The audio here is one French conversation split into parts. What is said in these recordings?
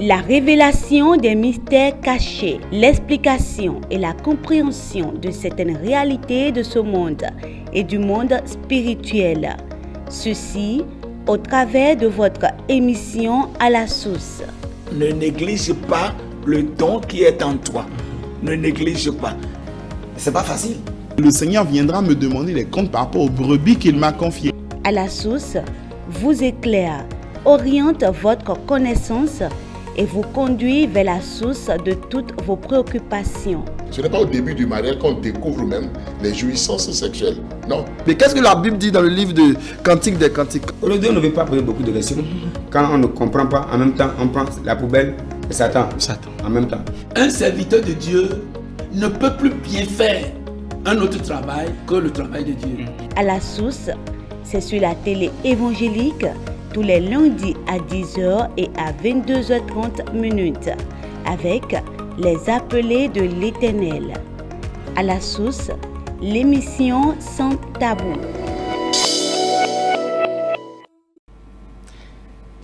La révélation des mystères cachés, l'explication et la compréhension de certaines réalités de ce monde et du monde spirituel. Ceci au travers de votre émission à la source. Ne néglige pas le don qui est en toi. Ne néglige pas. C'est pas facile. Le Seigneur viendra me demander des comptes par rapport aux brebis qu'il m'a confiées. À la source vous éclaire, oriente votre connaissance et vous conduit vers la source de toutes vos préoccupations. Ce n'est pas au début du mariage qu'on découvre même les jouissances sexuelles. Non. Mais qu'est-ce que la Bible dit dans le livre de Cantique des Cantiques? Le Dieu ne veut pas poser beaucoup de questions. Quand on ne comprend pas, en même temps, on prend la poubelle et Satan. En même temps. Un serviteur de Dieu ne peut plus bien faire un autre travail que le travail de Dieu. À la source, c'est sur la télé évangélique tous les lundis à 10h et à 22h30 avec les appelés de l'Éternel. À la source, l'émission sans tabou.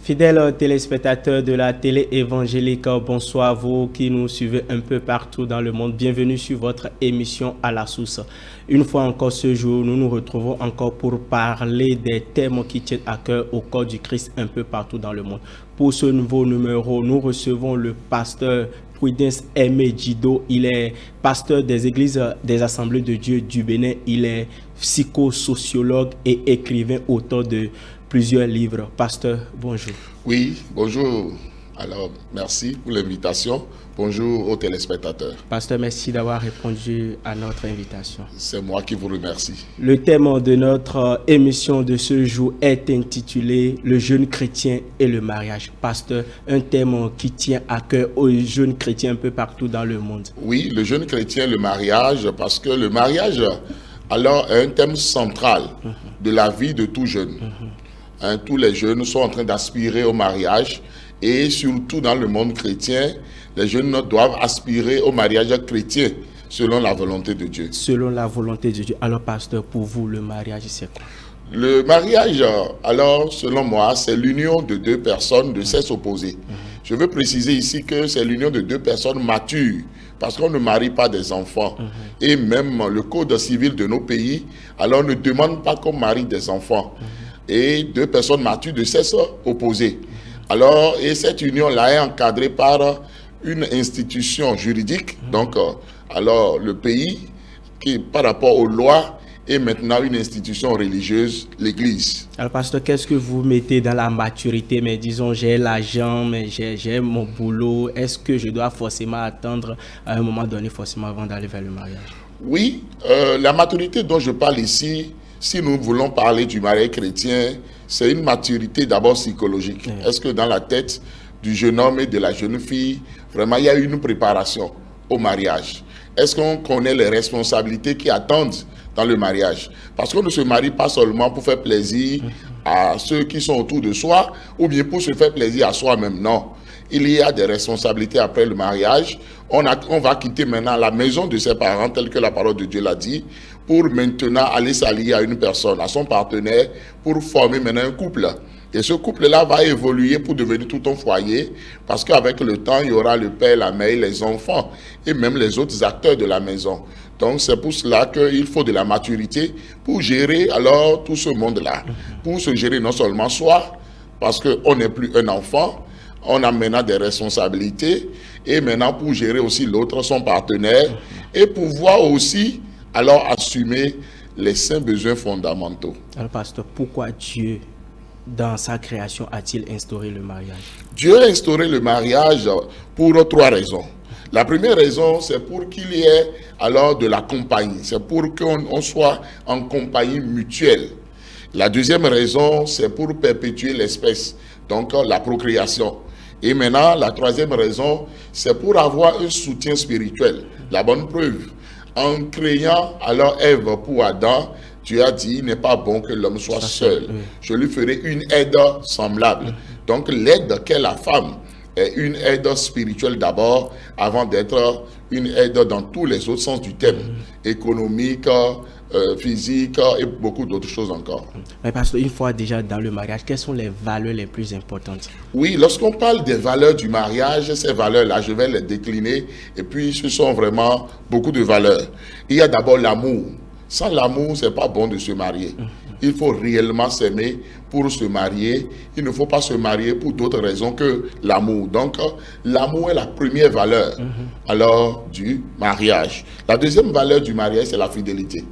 Fidèles téléspectateurs de la télé évangélique, bonsoir à vous qui nous suivez un peu partout dans le monde. Bienvenue sur votre émission à la source. Une fois encore ce jour, nous nous retrouvons encore pour parler des thèmes qui tiennent à cœur au corps du Christ un peu partout dans le monde. Pour ce nouveau numéro, nous recevons le pasteur Prudence Aimé Djido. Il est pasteur des églises des Assemblées de Dieu du Bénin. Il est psychosociologue et écrivain, auteur de plusieurs livres. Pasteur, bonjour. Oui, bonjour. Alors, merci pour l'invitation. Bonjour aux téléspectateurs. Pasteur, merci d'avoir répondu à notre invitation. C'est moi qui vous remercie. Le thème de notre émission de ce jour est intitulé « Le jeune chrétien et le mariage ». Pasteur, un thème qui tient à cœur aux jeunes chrétiens un peu partout dans le monde. Oui, le jeune chrétien, le mariage, parce que le mariage, alors, est un thème central de la vie de tout jeune. Tous les jeunes sont en train d'aspirer au mariage et surtout dans le monde chrétien, les jeunes doivent aspirer au mariage chrétien selon la volonté de Dieu. Selon la volonté de Dieu. Alors, pasteur, pour vous, le mariage, c'est quoi? Le mariage, alors, selon moi, c'est l'union de deux personnes de sexe opposé. Je veux préciser ici que c'est l'union de deux personnes matures, parce qu'on ne marie pas des enfants. Et même le code civil de nos pays, alors, ne demande pas qu'on marie des enfants. Et deux personnes matures de sexe opposé. Alors, et cette union-là est encadrée par une institution juridique. Donc, alors, le pays, qui par rapport aux lois, est maintenant une institution religieuse, l'Église. Alors, pasteur, qu'est-ce que vous mettez dans la maturité? Mais disons, j'ai l'argent, mais j'ai mon boulot. Est-ce que je dois forcément attendre à un moment donné, forcément avant d'aller vers le mariage? Oui, la maturité dont je parle ici, si nous voulons parler du mariage chrétien, c'est une maturité d'abord psychologique. Est-ce que dans la tête du jeune homme et de la jeune fille, vraiment il y a une préparation au mariage? Est-ce qu'on connaît les responsabilités qui attendent dans le mariage? Parce qu'on ne se marie pas seulement pour faire plaisir à ceux qui sont autour de soi ou bien pour se faire plaisir à soi-même. Non. Il y a des responsabilités après le mariage. On va quitter maintenant la maison de ses parents, telle que la parole de Dieu l'a dit, pour maintenant aller s'allier à une personne, à son partenaire, pour former maintenant un couple. Et ce couple-là va évoluer pour devenir tout un foyer, parce qu'avec le temps, il y aura le père, la mère, les enfants, et même les autres acteurs de la maison. Donc c'est pour cela qu'il faut de la maturité pour gérer alors tout ce monde-là. Pour se gérer non seulement soi, parce qu'on n'est plus un enfant, on a maintenant des responsabilités, et maintenant pour gérer aussi l'autre, son partenaire, et pouvoir aussi alors assumer les saints besoins fondamentaux. Alors, pasteur, pourquoi Dieu, dans sa création, a-t-il instauré le mariage? Dieu a instauré le mariage pour trois raisons. La première raison, c'est pour qu'il y ait alors de la compagnie. C'est pour qu'on soit en compagnie mutuelle. La deuxième raison, c'est pour perpétuer l'espèce, donc la procréation. Et maintenant, la troisième raison, c'est pour avoir un soutien spirituel. La bonne preuve, en créant alors Ève pour Adam, Dieu a dit, il n'est pas bon que l'homme soit seul. Je lui ferai une aide semblable. Donc l'aide qu'est la femme est une aide spirituelle d'abord, avant d'être une aide dans tous les autres sens du terme, économique, physique et beaucoup d'autres choses encore. Mais parce qu'une fois déjà dans le mariage, quelles sont les valeurs les plus importantes? Oui, lorsqu'on parle des valeurs du mariage, ces valeurs-là, je vais les décliner. Et puis, ce sont vraiment beaucoup de valeurs. Il y a d'abord l'amour. Sans l'amour, c'est pas bon de se marier. Il faut réellement s'aimer pour se marier. Il ne faut pas se marier pour d'autres raisons que l'amour. Donc, l'amour est la première valeur alors du mariage. La deuxième valeur du mariage, c'est la fidélité.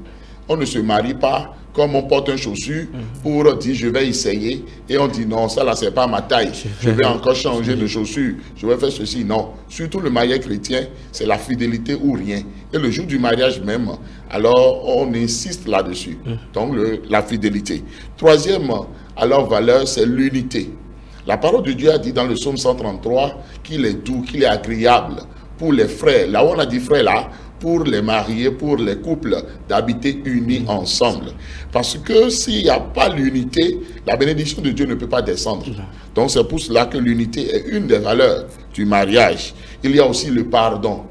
On ne se marie pas comme on porte un chaussure pour dire je vais essayer et on dit non, ça là c'est pas ma taille, je vais encore changer de chaussure, je vais faire ceci. Non, surtout le mariage chrétien, c'est la fidélité ou rien. Et le jour du mariage même, alors on insiste là-dessus. Donc la fidélité. Troisième alors valeur, c'est l'unité. La parole de Dieu a dit dans le psaume 133 qu'il est doux, qu'il est agréable pour les frères. Là où on a dit frères là, pour les mariés, pour les couples, d'habiter unis ensemble. Parce que s'il n'y a pas l'unité, la bénédiction de Dieu ne peut pas descendre. Donc c'est pour cela que l'unité est une des valeurs du mariage. Il y a aussi le pardon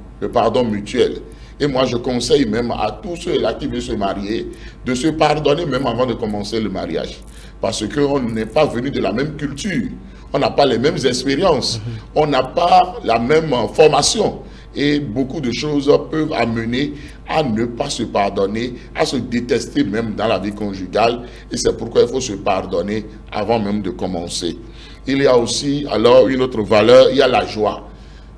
mutuel. Et moi je conseille même à tous ceux-là qui veulent se marier, de se pardonner même avant de commencer le mariage. Parce qu'on n'est pas venu de la même culture, on n'a pas les mêmes expériences, on n'a pas la même formation. Et beaucoup de choses peuvent amener à ne pas se pardonner, à se détester même dans la vie conjugale. Et c'est pourquoi il faut se pardonner avant même de commencer. Il y a aussi alors une autre valeur, il y a la joie.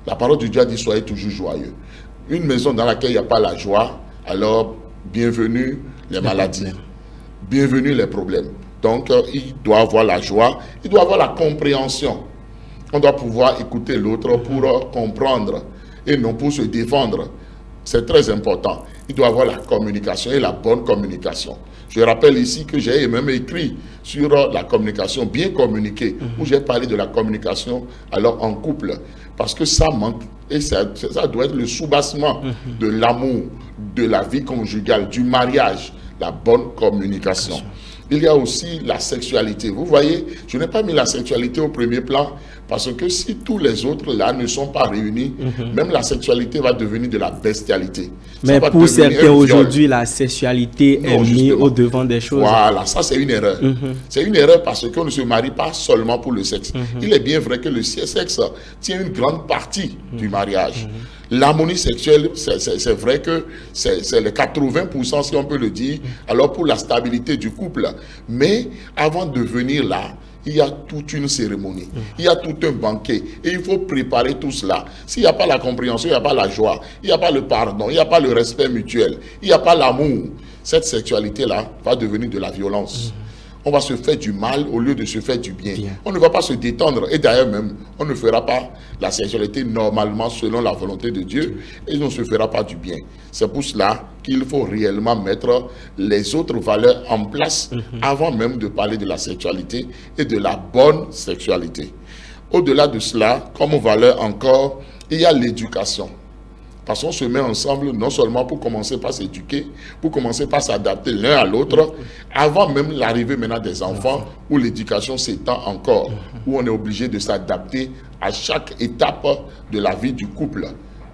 La parole de Dieu a dit soyez toujours joyeux. Une maison dans laquelle il n'y a pas la joie, alors bienvenue les maladies, bienvenue les problèmes. Donc il doit avoir la joie, il doit avoir la compréhension. On doit pouvoir écouter l'autre pour comprendre et non pour se défendre. C'est très important. Il doit avoir la communication et la bonne communication. Je rappelle ici que j'ai même écrit sur la communication, bien communiquer, où j'ai parlé de la communication alors en couple. Parce que ça manque et ça doit être le soubassement de l'amour, de la vie conjugale, du mariage, la bonne communication. Il y a aussi la sexualité. Vous voyez, je n'ai pas mis la sexualité au premier plan parce que si tous les autres là ne sont pas réunis, même la sexualité va devenir de la bestialité. Mais pour certains aujourd'hui, la sexualité est mise au devant des choses. Voilà, ça c'est une erreur. C'est une erreur parce qu'on ne se marie pas seulement pour le sexe. Il est bien vrai que le sexe tient une grande partie du mariage. L'harmonie sexuelle, c'est vrai que c'est les 80% si on peut le dire, alors pour la stabilité du couple. Mais avant de venir là, il y a toute une cérémonie, il y a tout un banquet et il faut préparer tout cela. S'il n'y a pas la compréhension, il n'y a pas la joie, il n'y a pas le pardon, il n'y a pas le respect mutuel, il n'y a pas l'amour, cette sexualité-là va devenir de la violence. On va se faire du mal au lieu de se faire du bien. On ne va pas se détendre et d'ailleurs même, on ne fera pas la sexualité normalement selon la volonté de Dieu et on ne se fera pas du bien. C'est pour cela qu'il faut réellement mettre les autres valeurs en place avant même de parler de la sexualité et de la bonne sexualité. Au-delà de cela, comme valeur encore, il y a l'éducation. Parce qu'on se met ensemble non seulement pour commencer par s'éduquer, pour commencer par s'adapter l'un à l'autre, avant même l'arrivée maintenant des enfants, où l'éducation s'étend encore, où on est obligé de s'adapter à chaque étape de la vie du couple.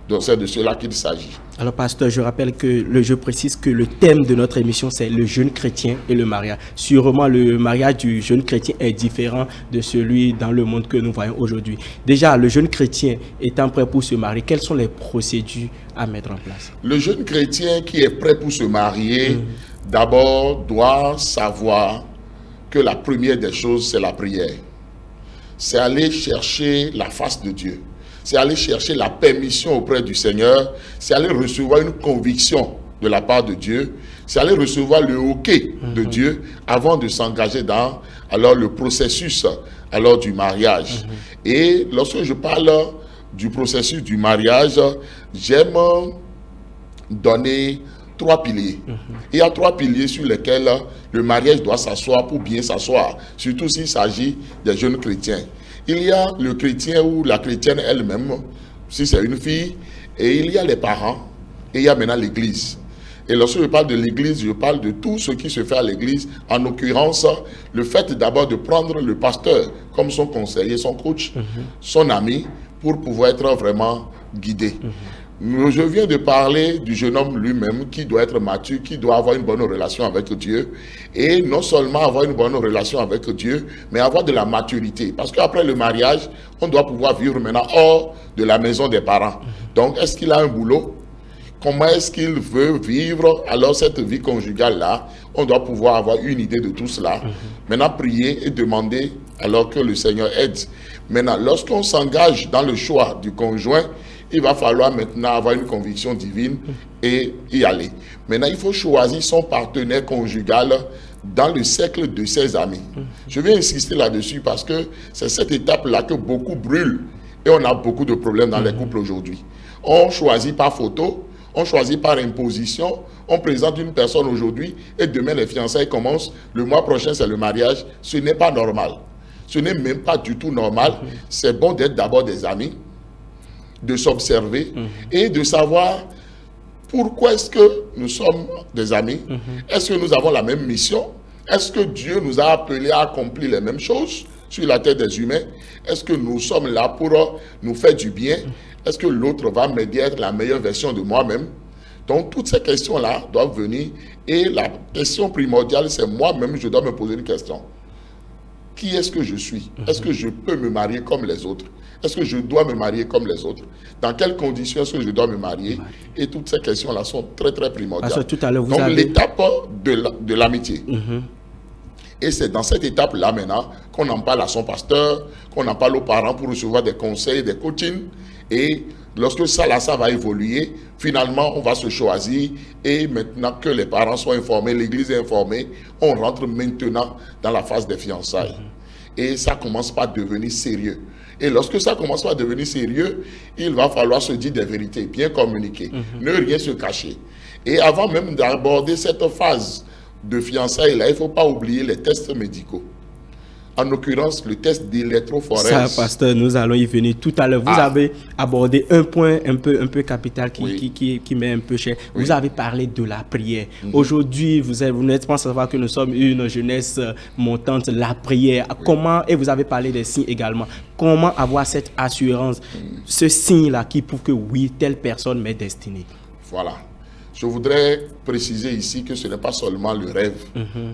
Donc c'est de cela qu'il s'agit. Alors pasteur, je précise que le thème de notre émission c'est le jeune chrétien et le mariage. Sûrement le mariage du jeune chrétien est différent de celui dans le monde que nous voyons aujourd'hui. Déjà, le jeune chrétien étant prêt pour se marier, quelles sont les procédures à mettre en place? Le jeune chrétien qui est prêt pour se marier, d'abord doit savoir que la première des choses c'est la prière. C'est aller chercher la face de Dieu. C'est aller chercher la permission auprès du Seigneur, c'est aller recevoir une conviction de la part de Dieu, c'est aller recevoir le OK de Dieu avant de s'engager dans alors le processus alors du mariage. Et lorsque je parle du processus du mariage, j'aime donner 3 piliers. Il y a 3 piliers sur lesquels le mariage doit s'asseoir pour bien s'asseoir, surtout s'il s'agit des jeunes chrétiens. Il y a le chrétien ou la chrétienne elle-même, si c'est une fille, et il y a les parents, et il y a maintenant l'église. Et lorsque je parle de l'église, je parle de tout ce qui se fait à l'église, en l'occurrence, le fait d'abord de prendre le pasteur comme son conseiller, son coach, son ami, pour pouvoir être vraiment guidé. Je viens de parler du jeune homme lui-même qui doit être mature, qui doit avoir une bonne relation avec Dieu. Et non seulement avoir une bonne relation avec Dieu, mais avoir de la maturité. Parce qu'après le mariage, on doit pouvoir vivre maintenant hors de la maison des parents. Donc, est-ce qu'il a un boulot? Comment est-ce qu'il veut vivre alors cette vie conjugale-là? On doit pouvoir avoir une idée de tout cela. Maintenant, prier et demander alors que le Seigneur aide. Maintenant, lorsqu'on s'engage dans le choix du conjoint, il va falloir maintenant avoir une conviction divine et y aller. Maintenant, il faut choisir son partenaire conjugal dans le cercle de ses amis. Je vais insister là-dessus parce que c'est cette étape-là que beaucoup brûlent et on a beaucoup de problèmes dans les couples aujourd'hui. On choisit par photo, on choisit par imposition, on présente une personne aujourd'hui et demain les fiançailles commencent, le mois prochain c'est le mariage. Ce n'est pas normal. Ce n'est même pas du tout normal. C'est bon d'être d'abord des amis, de s'observer et de savoir pourquoi est-ce que nous sommes des amis. Est-ce que nous avons la même mission? Est-ce que Dieu nous a appelés à accomplir les mêmes choses sur la terre des humains? Est-ce que nous sommes là pour nous faire du bien? Est-ce que l'autre va m'aider à être la meilleure version de moi-même? Donc, toutes ces questions-là doivent venir. Et la question primordiale, c'est moi-même, je dois me poser une question. Qui est-ce que je suis? Est-ce que je peux me marier comme les autres? Est-ce que je dois me marier comme les autres? Dans quelles conditions est-ce que je dois me marier? Et toutes ces questions-là sont très, très primordiales. Parce que tout à l'heure, donc, l'étape de l'amitié. Et c'est dans cette étape-là maintenant qu'on en parle à son pasteur, qu'on en parle aux parents pour recevoir des conseils, des coachings. Et lorsque ça va évoluer, finalement, on va se choisir. Et maintenant que les parents sont informés, l'église est informée, on rentre maintenant dans la phase des fiançailles. Et ça commence par devenir sérieux. Et lorsque ça commence par devenir sérieux, il va falloir se dire des vérités, bien communiquer, ne rien se cacher. Et avant même d'aborder cette phase de fiançailles-là, il ne faut pas oublier les tests médicaux. En l'occurrence, le test d'électrophorèse. Ça, pasteur, nous allons y venir tout à l'heure. Vous avez abordé un point un peu capital qui m'est un peu cher. Vous avez parlé de la prière. Aujourd'hui, vous n'êtes pas sans savoir que nous sommes une jeunesse montante, la prière. Comment, et vous avez parlé des signes également. Comment avoir cette assurance, ce signe-là qui prouve que oui, telle personne m'est destinée? Voilà. Je voudrais préciser ici que ce n'est pas seulement le rêve.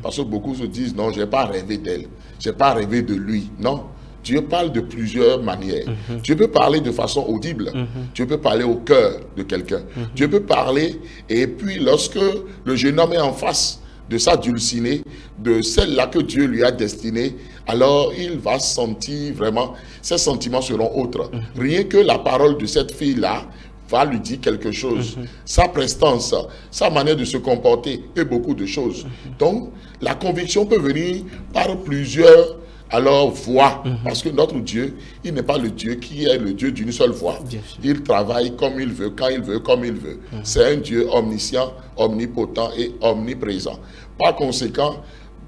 Parce que beaucoup se disent, non, je n'ai pas rêvé d'elle. Je n'ai pas rêvé de lui. Non. Dieu parle de plusieurs manières. Dieu peut parler de façon audible. Dieu peut parler au cœur de quelqu'un. Dieu peut parler, et puis lorsque le jeune homme est en face de sa dulcinée, de celle-là que Dieu lui a destinée, alors il va sentir vraiment, ses sentiments seront autres. Rien que la parole de cette fille-là va lui dire quelque chose. Sa prestance, sa manière de se comporter et beaucoup de choses. Donc, la conviction peut venir par plusieurs voies. Parce que notre Dieu, il n'est pas le Dieu qui est le Dieu d'une seule voix. Il travaille comme il veut, quand il veut, comme il veut. C'est un Dieu omniscient, omnipotent et omniprésent. Par conséquent,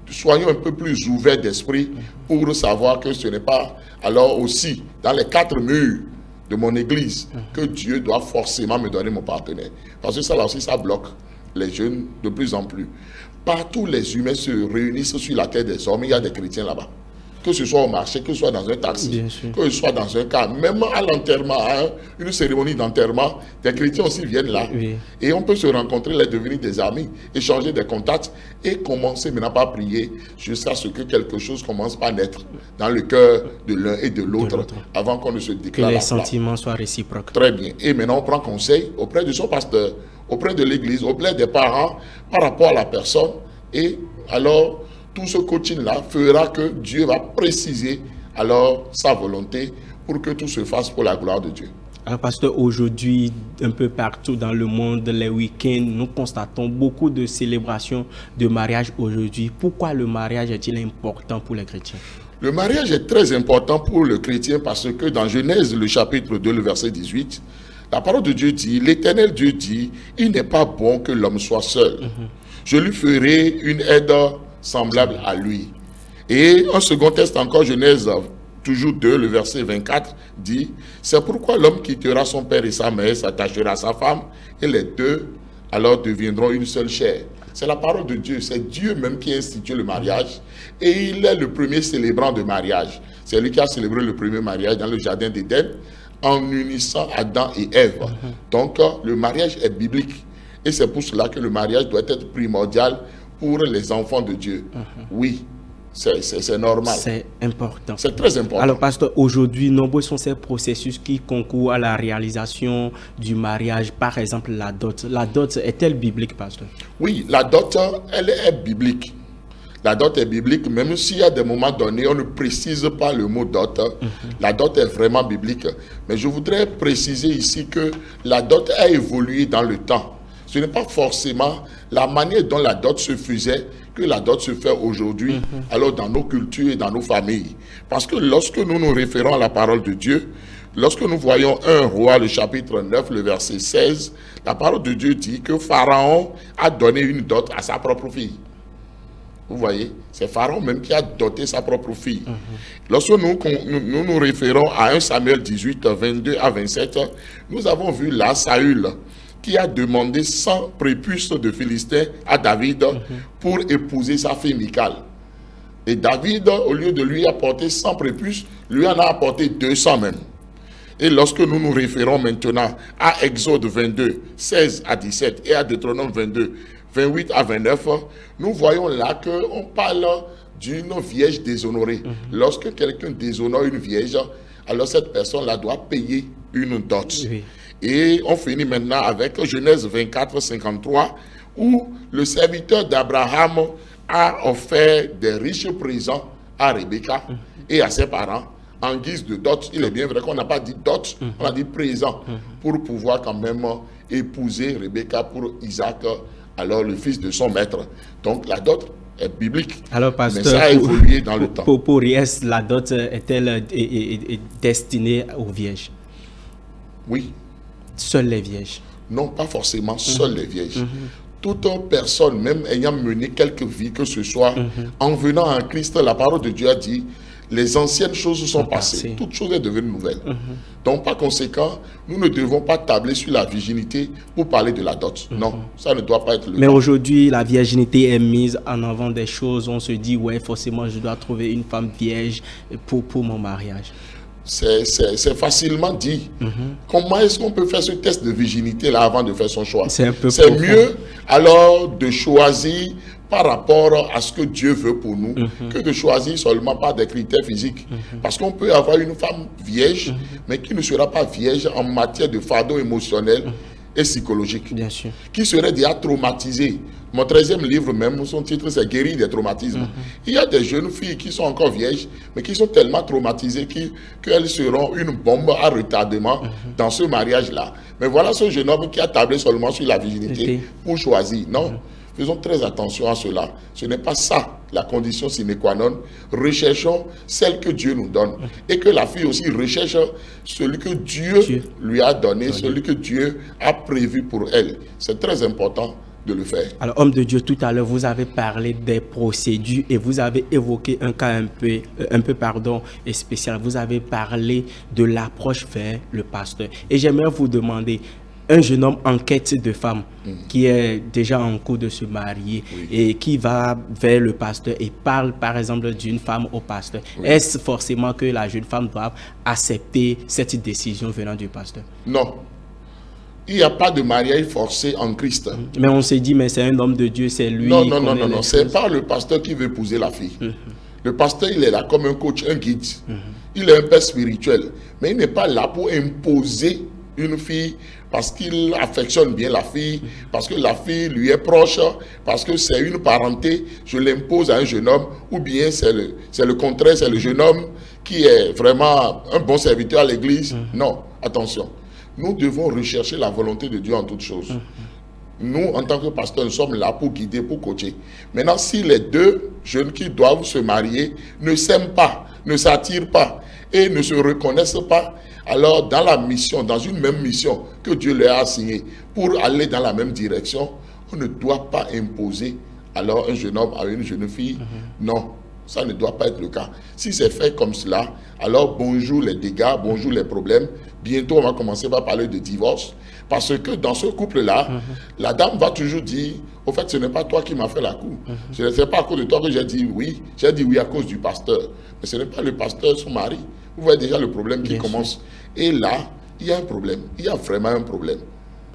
soyons un peu plus ouverts d'esprit pour savoir que ce n'est pas alors aussi dans les 4 murs de mon église que Dieu doit forcément me donner mon partenaire. Parce que ça là aussi, ça bloque les jeunes de plus en plus. Partout les humains se réunissent sur la terre des hommes, il y a des chrétiens là-bas. Que ce soit au marché, que ce soit dans un taxi, que ce soit dans un car, même à l'enterrement, une cérémonie d'enterrement, des chrétiens aussi viennent là. Et on peut se rencontrer, les devenir des amis, échanger des contacts et commencer maintenant par prier jusqu'à ce que quelque chose commence par naître dans le cœur de l'un et de l'autre avant qu'on ne se déclare. Que les sentiments soient réciproques. Très bien. Et maintenant, on prend conseil auprès de son pasteur, auprès de l'église, auprès des parents par rapport à la personne. Et alors, tout ce coaching-là fera que Dieu va préciser alors sa volonté pour que tout se fasse pour la gloire de Dieu. Alors, pasteur, aujourd'hui, un peu partout dans le monde, les week-ends, nous constatons beaucoup de célébrations de mariage aujourd'hui. Pourquoi le mariage est-il important pour les chrétiens? Le mariage est très important pour le chrétien parce que dans Genèse, le chapitre 2, le verset 18, la parole de Dieu dit, l'Éternel Dieu dit, il n'est pas bon que l'homme soit seul. Je lui ferai une aide semblable à lui. Et un second texte encore, Genèse toujours 2, le verset 24, dit, c'est pourquoi l'homme quittera son père et sa mère, s'attachera à sa femme, et les deux alors deviendront une seule chair. C'est la parole de Dieu, c'est Dieu même qui a institué le mariage, et il est le premier célébrant de mariage. C'est lui qui a célébré le premier mariage dans le jardin d'Éden, en unissant Adam et Ève. Donc, le mariage est biblique. Et c'est pour cela que le mariage doit être primordial pour les enfants de Dieu. Oui, c'est normal. C'est important. C'est très important. Alors, pasteur, aujourd'hui, nombreux sont ces processus qui concourent à la réalisation du mariage. Par exemple, la dot. La dot est-elle biblique, pasteur? Oui, la dot, elle est biblique. La dot est biblique, même s'il y a des moments donnés, on ne précise pas le mot dot. La dot est vraiment biblique. Mais je voudrais préciser ici que la dot a évolué dans le temps. Ce n'est pas forcément la manière dont la dot se faisait que la dot se fait aujourd'hui, alors dans nos cultures et dans nos familles. Parce que lorsque nous nous référons à la parole de Dieu, lorsque nous voyons 1 Roi, le chapitre 9, le verset 16, la parole de Dieu dit que Pharaon a donné une dot à sa propre fille. Vous voyez, c'est Pharaon même qui a doté sa propre fille. Lorsque nous référons à 1 Samuel 18, 22 à 27, nous avons vu là Saül qui a demandé 100 prépuces de Philistins à David pour épouser sa fille Michal. Et David, au lieu de lui apporter 100 prépuces, lui en a apporté 200 même. Et lorsque nous nous référons maintenant à Exode 22, 16 à 17 et à Deutéronome 22, 28 à 29, nous voyons là qu'on parle d'une vierge déshonorée. Lorsque quelqu'un déshonore une vierge, alors cette personne-là doit payer une dot. Oui. Et on finit maintenant avec Genèse 24, 53, où le serviteur d'Abraham a offert des riches présents à Rebecca et à ses parents en guise de dot. Il est bien vrai qu'on n'a pas dit dot, on a dit présent, pour pouvoir quand même épouser Rebecca pour Isaac, alors le fils de son maître. Donc la dot est biblique. Alors, pasteur, mais ça a évolué dans le temps. Pour Ries, la dot est-elle destinée aux vierges? Oui. Seules les vierges? Non, pas forcément seules les vierges. Toute personne, même ayant mené quelque vie que ce soit, en venant en Christ, la parole de Dieu a dit, les anciennes choses sont passées. Toute chose est devenue nouvelle. Donc, par conséquent, nous ne devons pas tabler sur la virginité pour parler de la dot. Non, ça ne doit pas être le cas. Mais aujourd'hui, la virginité est mise en avant des choses. On se dit, ouais, forcément, je dois trouver une femme vierge pour mon mariage. C'est facilement dit. Comment est-ce qu'on peut faire ce test de virginité là avant de faire son choix? C'est mieux alors de choisir par rapport à ce que Dieu veut pour nous que de choisir seulement par des critères physiques. Parce qu'on peut avoir une femme vierge, mais qui ne sera pas vierge en matière de fardeau émotionnel et psychologique. Bien sûr. Qui serait déjà traumatisée. Mon 13e livre même, son titre c'est Guérir des traumatismes. Il y a des jeunes filles qui sont encore vierges, mais qui sont tellement traumatisées qu'elles seront une bombe à retardement dans ce mariage-là. Mais voilà ce jeune homme qui a tablé seulement sur la virginité pour choisir. Non, faisons très attention à cela. Ce n'est pas ça la condition sine qua non. Recherchons celle que Dieu nous donne. Et que la fille aussi recherche celui que Dieu lui a donné, celui que Dieu a prévu pour elle. C'est très important de le faire. Alors, homme de Dieu, tout à l'heure, vous avez parlé des procédures et vous avez évoqué un cas un peu spécial. Vous avez parlé de l'approche vers le pasteur. Et j'aimerais vous demander, un jeune homme en quête de femme qui est déjà en cours de se marier et qui va vers le pasteur et parle par exemple d'une femme au pasteur, est-ce forcément que la jeune femme doit accepter cette décision venant du pasteur? Non. Il n'y a pas de mariage forcé en Christ. Mais on s'est dit, mais c'est un homme de Dieu, c'est lui. Non. C'est pas le pasteur qui veut épouser la fille. Le pasteur, il est là comme un coach, un guide. Il est un père spirituel. Mais il n'est pas là pour imposer une fille parce qu'il affectionne bien la fille, parce que la fille lui est proche, parce que c'est une parenté, je l'impose à un jeune homme, ou bien c'est le contraire, c'est le jeune homme qui est vraiment un bon serviteur à l'église. Non, attention. Nous devons rechercher la volonté de Dieu en toutes choses. Nous, en tant que pasteurs, nous sommes là pour guider, pour coacher. Maintenant, si les deux jeunes qui doivent se marier ne s'aiment pas, ne s'attirent pas et ne se reconnaissent pas, alors dans la mission, dans une même mission que Dieu leur a assignée pour aller dans la même direction, on ne doit pas imposer alors un jeune homme à une jeune fille. Non, ça ne doit pas être le cas. Si c'est fait comme cela, alors bonjour les dégâts, bonjour les problèmes. Bientôt, on va commencer par parler de divorce. Parce que dans ce couple-là, la dame va toujours dire, au fait, ce n'est pas toi qui m'as fait la cour. Ce n'est pas à cause de toi que j'ai dit oui. J'ai dit oui à cause du pasteur. Mais ce n'est pas le pasteur, son mari. Vous voyez déjà le problème qui commence. Et là, il y a un problème. Il y a vraiment un problème.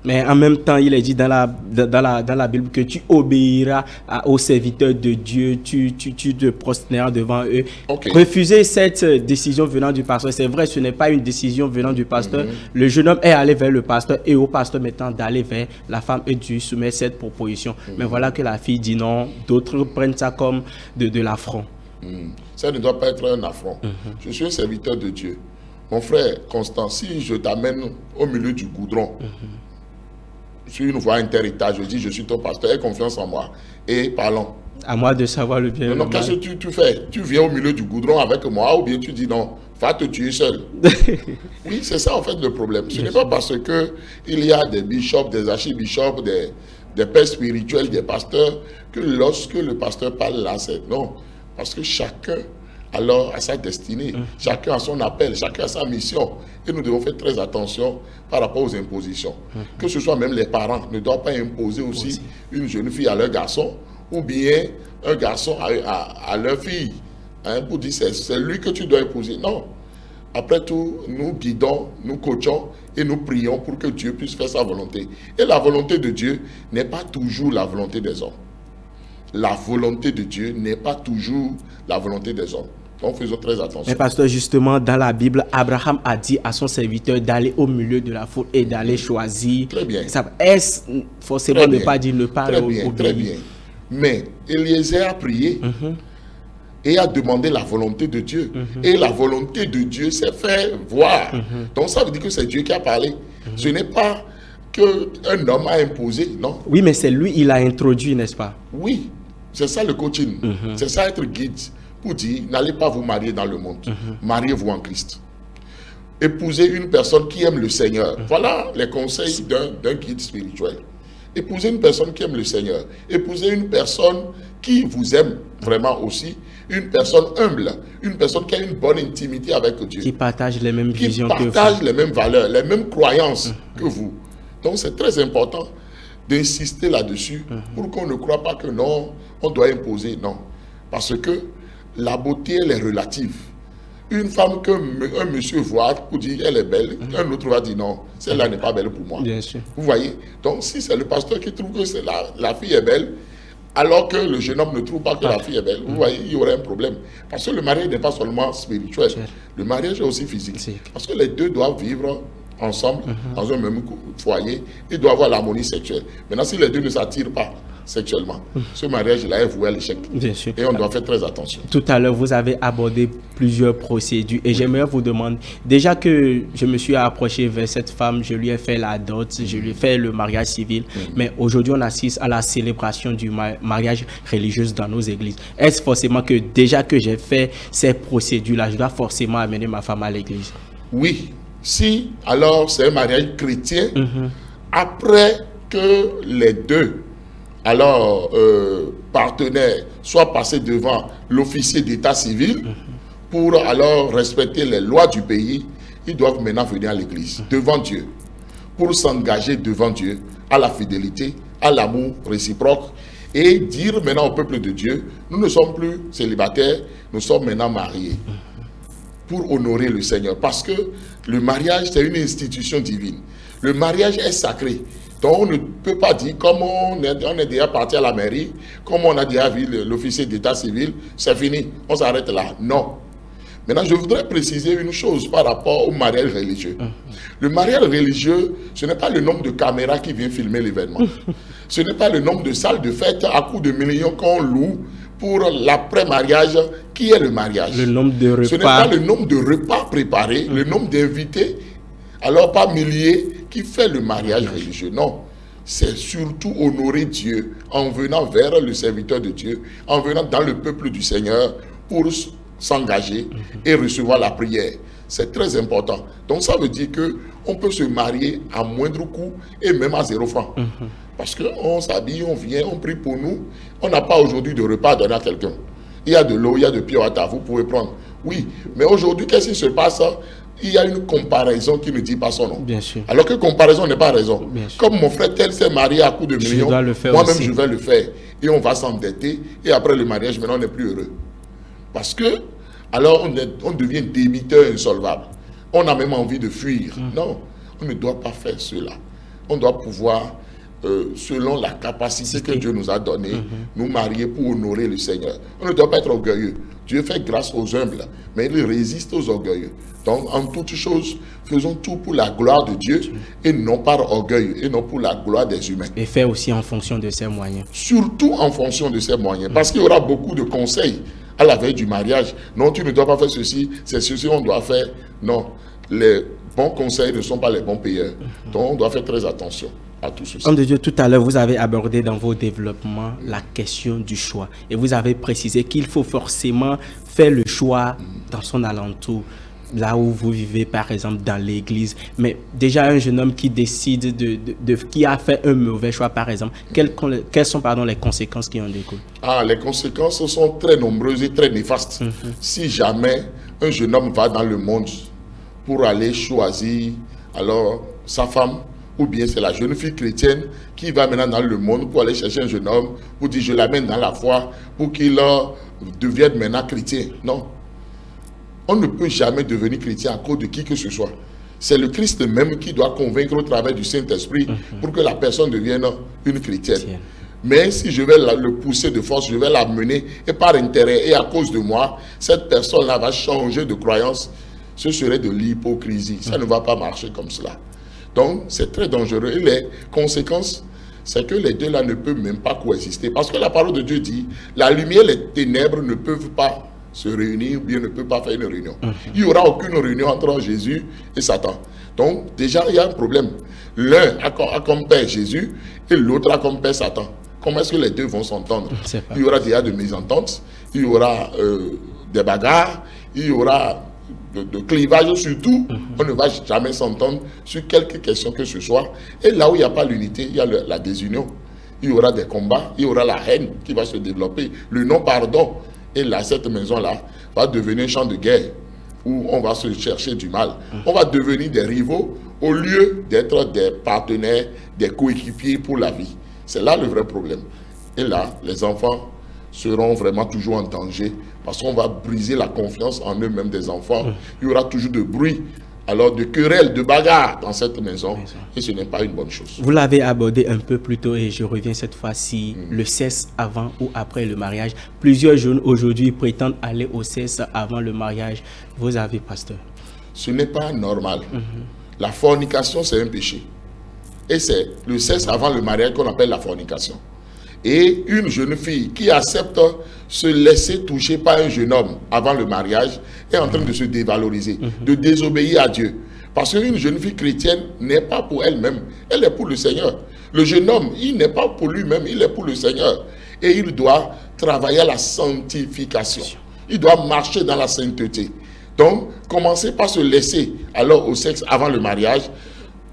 Mais en même temps, il est dit dans la Bible que tu obéiras aux serviteurs de Dieu, tu te prosterneras devant eux. Okay. Refuser cette décision venant du pasteur, c'est vrai, ce n'est pas une décision venant du pasteur. Le jeune homme est allé vers le pasteur et au pasteur maintenant d'aller vers la femme et de lui soumettre cette proposition. Mais voilà que la fille dit non, d'autres prennent ça comme de l'affront. Ça ne doit pas être un affront. Je suis un serviteur de Dieu. Mon frère Constant, si je t'amène au milieu du goudron, sur une voie interrétale, je dis je suis ton pasteur, aie confiance en moi et parlons. À moi de savoir le bien et le mal. Qu'est-ce que tu fais? Tu viens au milieu du goudron avec moi ou bien tu dis non, va te tuer seul. Oui, c'est ça en fait le problème. Ce n'est pas parce qu'il y a des bishops, des archibishops, des pères spirituels, des pasteurs, que lorsque le pasteur parle là, c'est non. Parce que chacun alors à sa destinée, chacun a son appel, chacun a sa mission. Et nous devons faire très attention par rapport aux impositions. Que ce soit même les parents ne doivent pas imposer aussi une jeune fille à leur garçon ou bien un garçon à leur fille. Hein, pour dire c'est lui que tu dois imposer. Non. Après tout, nous guidons, nous coachons et nous prions pour que Dieu puisse faire sa volonté. Et la volonté de Dieu n'est pas toujours la volonté des hommes. La volonté de Dieu n'est pas toujours la volonté des hommes. Donc faisons très attention. Mais pasteur, justement, dans la Bible, Abraham a dit à son serviteur d'aller au milieu de la foule et d'aller choisir. Très bien. Est-ce forcément ne pas dire ne pas obéir? Très bien. Mais Eliezer a prié et a demandé la volonté de Dieu. Et la volonté de Dieu s'est fait voir. Donc ça veut dire que c'est Dieu qui a parlé. Ce n'est pas qu'un homme a imposé, non? Oui, mais c'est lui, il a introduit, n'est-ce pas? Oui, c'est ça le coaching. C'est ça être guide. Pour dire, n'allez pas vous marier dans le monde. Mariez-vous en Christ. Épousez une personne qui aime le Seigneur. Voilà les conseils d'un guide spirituel. Épousez une personne qui aime le Seigneur. Épousez une personne qui vous aime vraiment aussi. Une personne humble. Une personne qui a une bonne intimité avec Dieu. Qui partage les mêmes visions que vous. Qui partage les mêmes valeurs, les mêmes croyances que vous. Donc c'est très important d'insister là-dessus pour qu'on ne croit pas que non, on doit imposer. Non. Parce que la beauté, elle est relative. Une femme qu'un monsieur voit pour dire elle est belle, un autre va dire non, celle-là n'est pas belle pour moi. Bien sûr. Vous voyez? Donc si c'est le pasteur qui trouve que la fille est belle, alors que le jeune homme ne trouve pas que la fille est belle, vous voyez, il y aurait un problème. Parce que le mariage n'est pas seulement spirituel, le mariage est aussi physique. Parce que les deux doivent vivre ensemble, dans un même foyer, et doivent avoir l'harmonie sexuelle. Maintenant, si les deux ne s'attirent pas sexuellement, ce mariage-là est voué à l'échec. Bien sûr. Et on doit faire très attention. Tout à l'heure, vous avez abordé plusieurs procédures et j'aimerais vous demander, déjà que je me suis approché vers cette femme, je lui ai fait la dot, je lui ai fait le mariage civil, mais aujourd'hui on assiste à la célébration du mariage religieux dans nos églises. Est-ce forcément que déjà que j'ai fait ces procédures-là, je dois forcément amener ma femme à l'église? Oui. Si, alors c'est un mariage chrétien, après que les deux partenaires soient passés devant l'officier d'état civil pour alors respecter les lois du pays, ils doivent maintenant venir à l'église, devant Dieu, pour s'engager devant Dieu à la fidélité, à l'amour réciproque et dire maintenant au peuple de Dieu, nous ne sommes plus célibataires, nous sommes maintenant mariés. Pour honorer le Seigneur. Parce que le mariage, c'est une institution divine. Le mariage est sacré. Donc, on ne peut pas dire, comme on est déjà parti à la mairie, comme on a déjà vu l'officier d'état civil, c'est fini, on s'arrête là. Non. Maintenant, je voudrais préciser une chose par rapport au mariage religieux. Le mariage religieux, ce n'est pas le nombre de caméras qui vient filmer l'événement. Ce n'est pas le nombre de salles de fête à coups de millions qu'on loue pour l'après-mariage, qui est le mariage. Le nombre de repas. Ce n'est pas le nombre de repas préparés, le nombre d'invités, alors pas milliers, qui fait le mariage religieux. Non, c'est surtout honorer Dieu en venant vers le serviteur de Dieu, en venant dans le peuple du Seigneur pour s'engager et recevoir la prière. C'est très important. Donc ça veut dire qu'on peut se marier à moindre coût et même à 0 francs. Parce qu'on s'habille, on vient, on prie pour nous. On n'a pas aujourd'hui de repas à donner à quelqu'un. Il y a de l'eau, il y a de pure water, vous pouvez prendre. Oui, mais aujourd'hui, qu'est-ce qui se passe? Il y a une comparaison qui ne dit pas son nom. Bien sûr. Alors que comparaison n'est pas raison. Comme mon frère tel s'est marié à coups de millions, moi-même je vais le faire. Et on va s'endetter. Et après le mariage, maintenant on n'est plus heureux. Parce que, alors on devient débiteur insolvable. On a même envie de fuir. Non. On ne doit pas faire cela. On doit pouvoir, selon la capacité que Dieu nous a donnée, nous marier pour honorer le Seigneur. On ne doit pas être orgueilleux. Dieu fait grâce aux humbles, mais il résiste aux orgueilleux. Donc, en toutes choses, faisons tout pour la gloire de Dieu et non par orgueil, et non pour la gloire des humains. Et faire aussi en fonction de ses moyens. Surtout en fonction de ses moyens. Parce qu'il y aura beaucoup de conseils à la veille du mariage. Non, tu ne dois pas faire ceci, c'est ceci on doit faire. Non, les bons conseils ne sont pas les bons payeurs. Donc, on doit faire très attention à tout ceci. Homme de Dieu, tout à l'heure, vous avez abordé dans vos développements la question du choix. Et vous avez précisé qu'il faut forcément faire le choix dans son alentour. Là où vous vivez, par exemple, dans l'église. Mais déjà, un jeune homme qui décide qui a fait un mauvais choix, par exemple, quelles sont les conséquences qui en découlent? Les conséquences sont très nombreuses et très néfastes. Si jamais un jeune homme va dans le monde pour aller choisir alors sa femme, ou bien c'est la jeune fille chrétienne qui va maintenant dans le monde pour aller chercher un jeune homme, pour dire je l'amène dans la foi, pour qu'il devienne maintenant chrétien. Non. On ne peut jamais devenir chrétien à cause de qui que ce soit. C'est le Christ même qui doit convaincre au travers du Saint-Esprit pour que la personne devienne une chrétienne. Mais si je vais le pousser de force, je vais l'amener et par intérêt et à cause de moi, cette personne-là va changer de croyance. Ce serait de l'hypocrisie. Ça ne va pas marcher comme cela. Donc, c'est très dangereux. Et les conséquences, c'est que les deux-là ne peuvent même pas coexister. Parce que la parole de Dieu dit, la lumière et les ténèbres ne peuvent pas se réunir ou bien ne peut pas faire une réunion. Il n'y aura aucune réunion entre Jésus et Satan. Donc, déjà, il y a un problème. L'un a comme père Jésus et l'autre a comme père Satan. Comment est-ce que les deux vont s'entendre? Il y aura déjà de mésententes, il y aura des bagarres, il y aura de clivage surtout. On ne va jamais s'entendre sur quelque question que ce soit. Et là où il n'y a pas l'unité, il y a la désunion. Il y aura des combats, il y aura la haine qui va se développer, le non-pardon. Et là, cette maison-là va devenir un champ de guerre où on va se chercher du mal. On va devenir des rivaux au lieu d'être des partenaires, des coéquipiers pour la vie. C'est là le vrai problème. Et là, les enfants seront vraiment toujours en danger parce qu'on va briser la confiance en eux-mêmes des enfants. Il y aura toujours de bruit, alors de querelles, de bagarres dans cette maison. Et ce n'est pas une bonne chose. Vous l'avez abordé un peu plus tôt et je reviens cette fois-ci. Le sexe avant ou après le mariage. Plusieurs jeunes aujourd'hui prétendent aller au sexe avant le mariage. Vos avis, pasteur? Ce n'est pas normal. La fornication, c'est un péché. Et c'est le sexe avant le mariage qu'on appelle la fornication. Et une jeune fille qui accepte se laisser toucher par un jeune homme avant le mariage est en train de se dévaloriser, de désobéir à Dieu. Parce qu'une jeune fille chrétienne n'est pas pour elle-même, elle est pour le Seigneur. Le jeune homme, il n'est pas pour lui-même, il est pour le Seigneur. Et il doit travailler à la sanctification. Il doit marcher dans la sainteté. Donc, commencez par se laisser alors au sexe avant le mariage.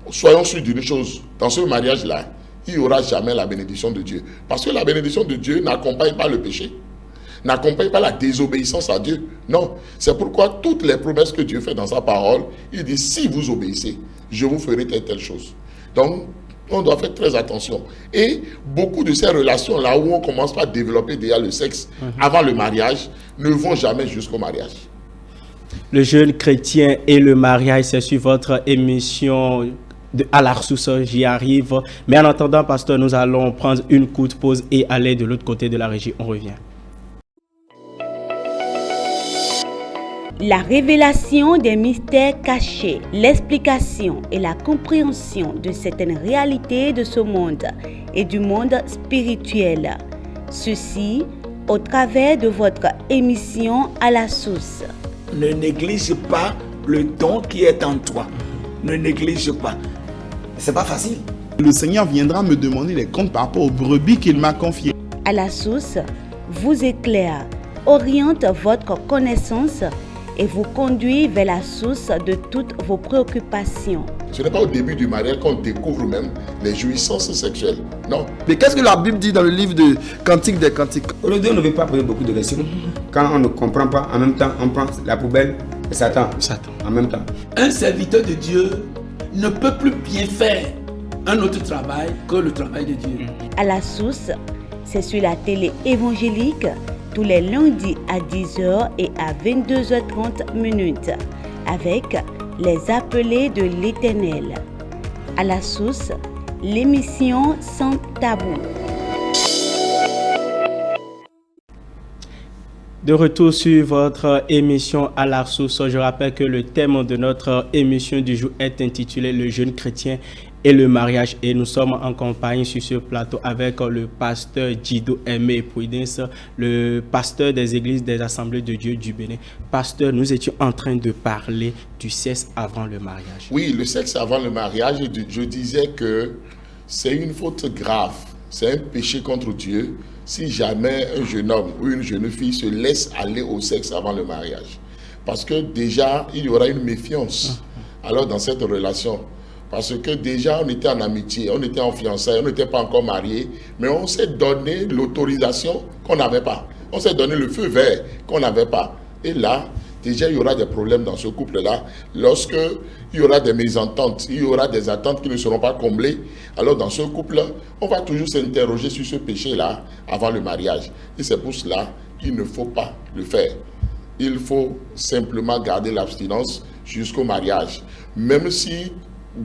Soyons sûrs d'une chose, dans ce mariage-là, il n'y aura jamais la bénédiction de Dieu. Parce que la bénédiction de Dieu n'accompagne pas le péché, n'accompagne pas la désobéissance à Dieu. Non, c'est pourquoi toutes les promesses que Dieu fait dans sa parole, il dit, si vous obéissez, je vous ferai telle chose. Donc, on doit faire très attention. Et beaucoup de ces relations-là où on commence par développer déjà le sexe avant le mariage, ne vont jamais jusqu'au mariage. Le jeune chrétien et le mariage, c'est sur votre émission à la ressource, j'y arrive. Mais en attendant, pasteur, nous allons prendre une courte pause et aller de l'autre côté de la régie. On revient. La révélation des mystères cachés, l'explication et la compréhension de certaines réalités de ce monde et du monde spirituel. Ceci au travers de votre émission à la source. Ne néglige pas le don qui est en toi. Ne néglige pas. C'est pas facile. Le Seigneur viendra me demander des comptes par rapport aux brebis qu'il m'a confiées. À la source vous éclaire, oriente votre connaissance et vous conduit vers la source de toutes vos préoccupations. Ce n'est pas au début du mariage qu'on découvre même les jouissances sexuelles. Non. Mais qu'est-ce que la Bible dit dans le livre de Cantique des Cantiques? Aujourd'hui, on ne veut pas poser beaucoup de questions. Quand on ne comprend pas, en même temps, on prend la poubelle et Satan. En même temps. Un serviteur de Dieu ne peut plus bien faire un autre travail que le travail de Dieu. À la source, c'est sur la télé évangélique tous les lundis à 10h et à 22h30 avec les appelés de l'Éternel. À la source, l'émission sans tabou. De retour sur votre émission à la source, je rappelle que le thème de notre émission du jour est intitulé « Le jeune chrétien et le mariage ». Et nous sommes en compagnie sur ce plateau avec le pasteur Djido Aimé Prudence, le pasteur des églises des Assemblées de Dieu du Bénin. Pasteur, nous étions en train de parler du sexe avant le mariage. Oui, le sexe avant le mariage, je disais que c'est une faute grave, c'est un péché contre Dieu si jamais un jeune homme ou une jeune fille se laisse aller au sexe avant le mariage. Parce que déjà, il y aura une méfiance alors dans cette relation. Parce que déjà, on était en amitié, on était en fiançailles, on n'était pas encore mariés, mais on s'est donné l'autorisation qu'on n'avait pas. On s'est donné le feu vert qu'on n'avait pas. Et là, déjà, il y aura des problèmes dans ce couple-là. Lorsque il y aura des mésententes, il y aura des attentes qui ne seront pas comblées, alors dans ce couple, on va toujours s'interroger sur ce péché-là avant le mariage. Et c'est pour cela qu'il ne faut pas le faire. Il faut simplement garder l'abstinence jusqu'au mariage. Même si,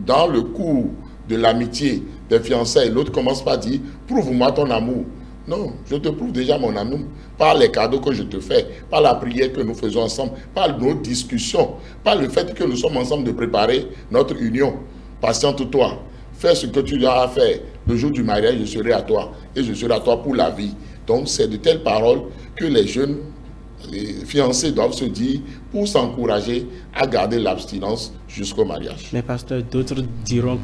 dans le cours de l'amitié, des fiançailles, l'autre commence par dire « Prouve-moi ton amour ». Non, je te prouve déjà mon amour par les cadeaux que je te fais, par la prière que nous faisons ensemble, par nos discussions, par le fait que nous sommes ensemble de préparer notre union. Patiente-toi, fais ce que tu as à faire. Le jour du mariage, je serai à toi et je serai à toi pour la vie. Donc, c'est de telles paroles que les jeunes fiancés doivent se dire pour s'encourager à garder l'abstinence jusqu'au mariage. Mais pasteur, d'autres diront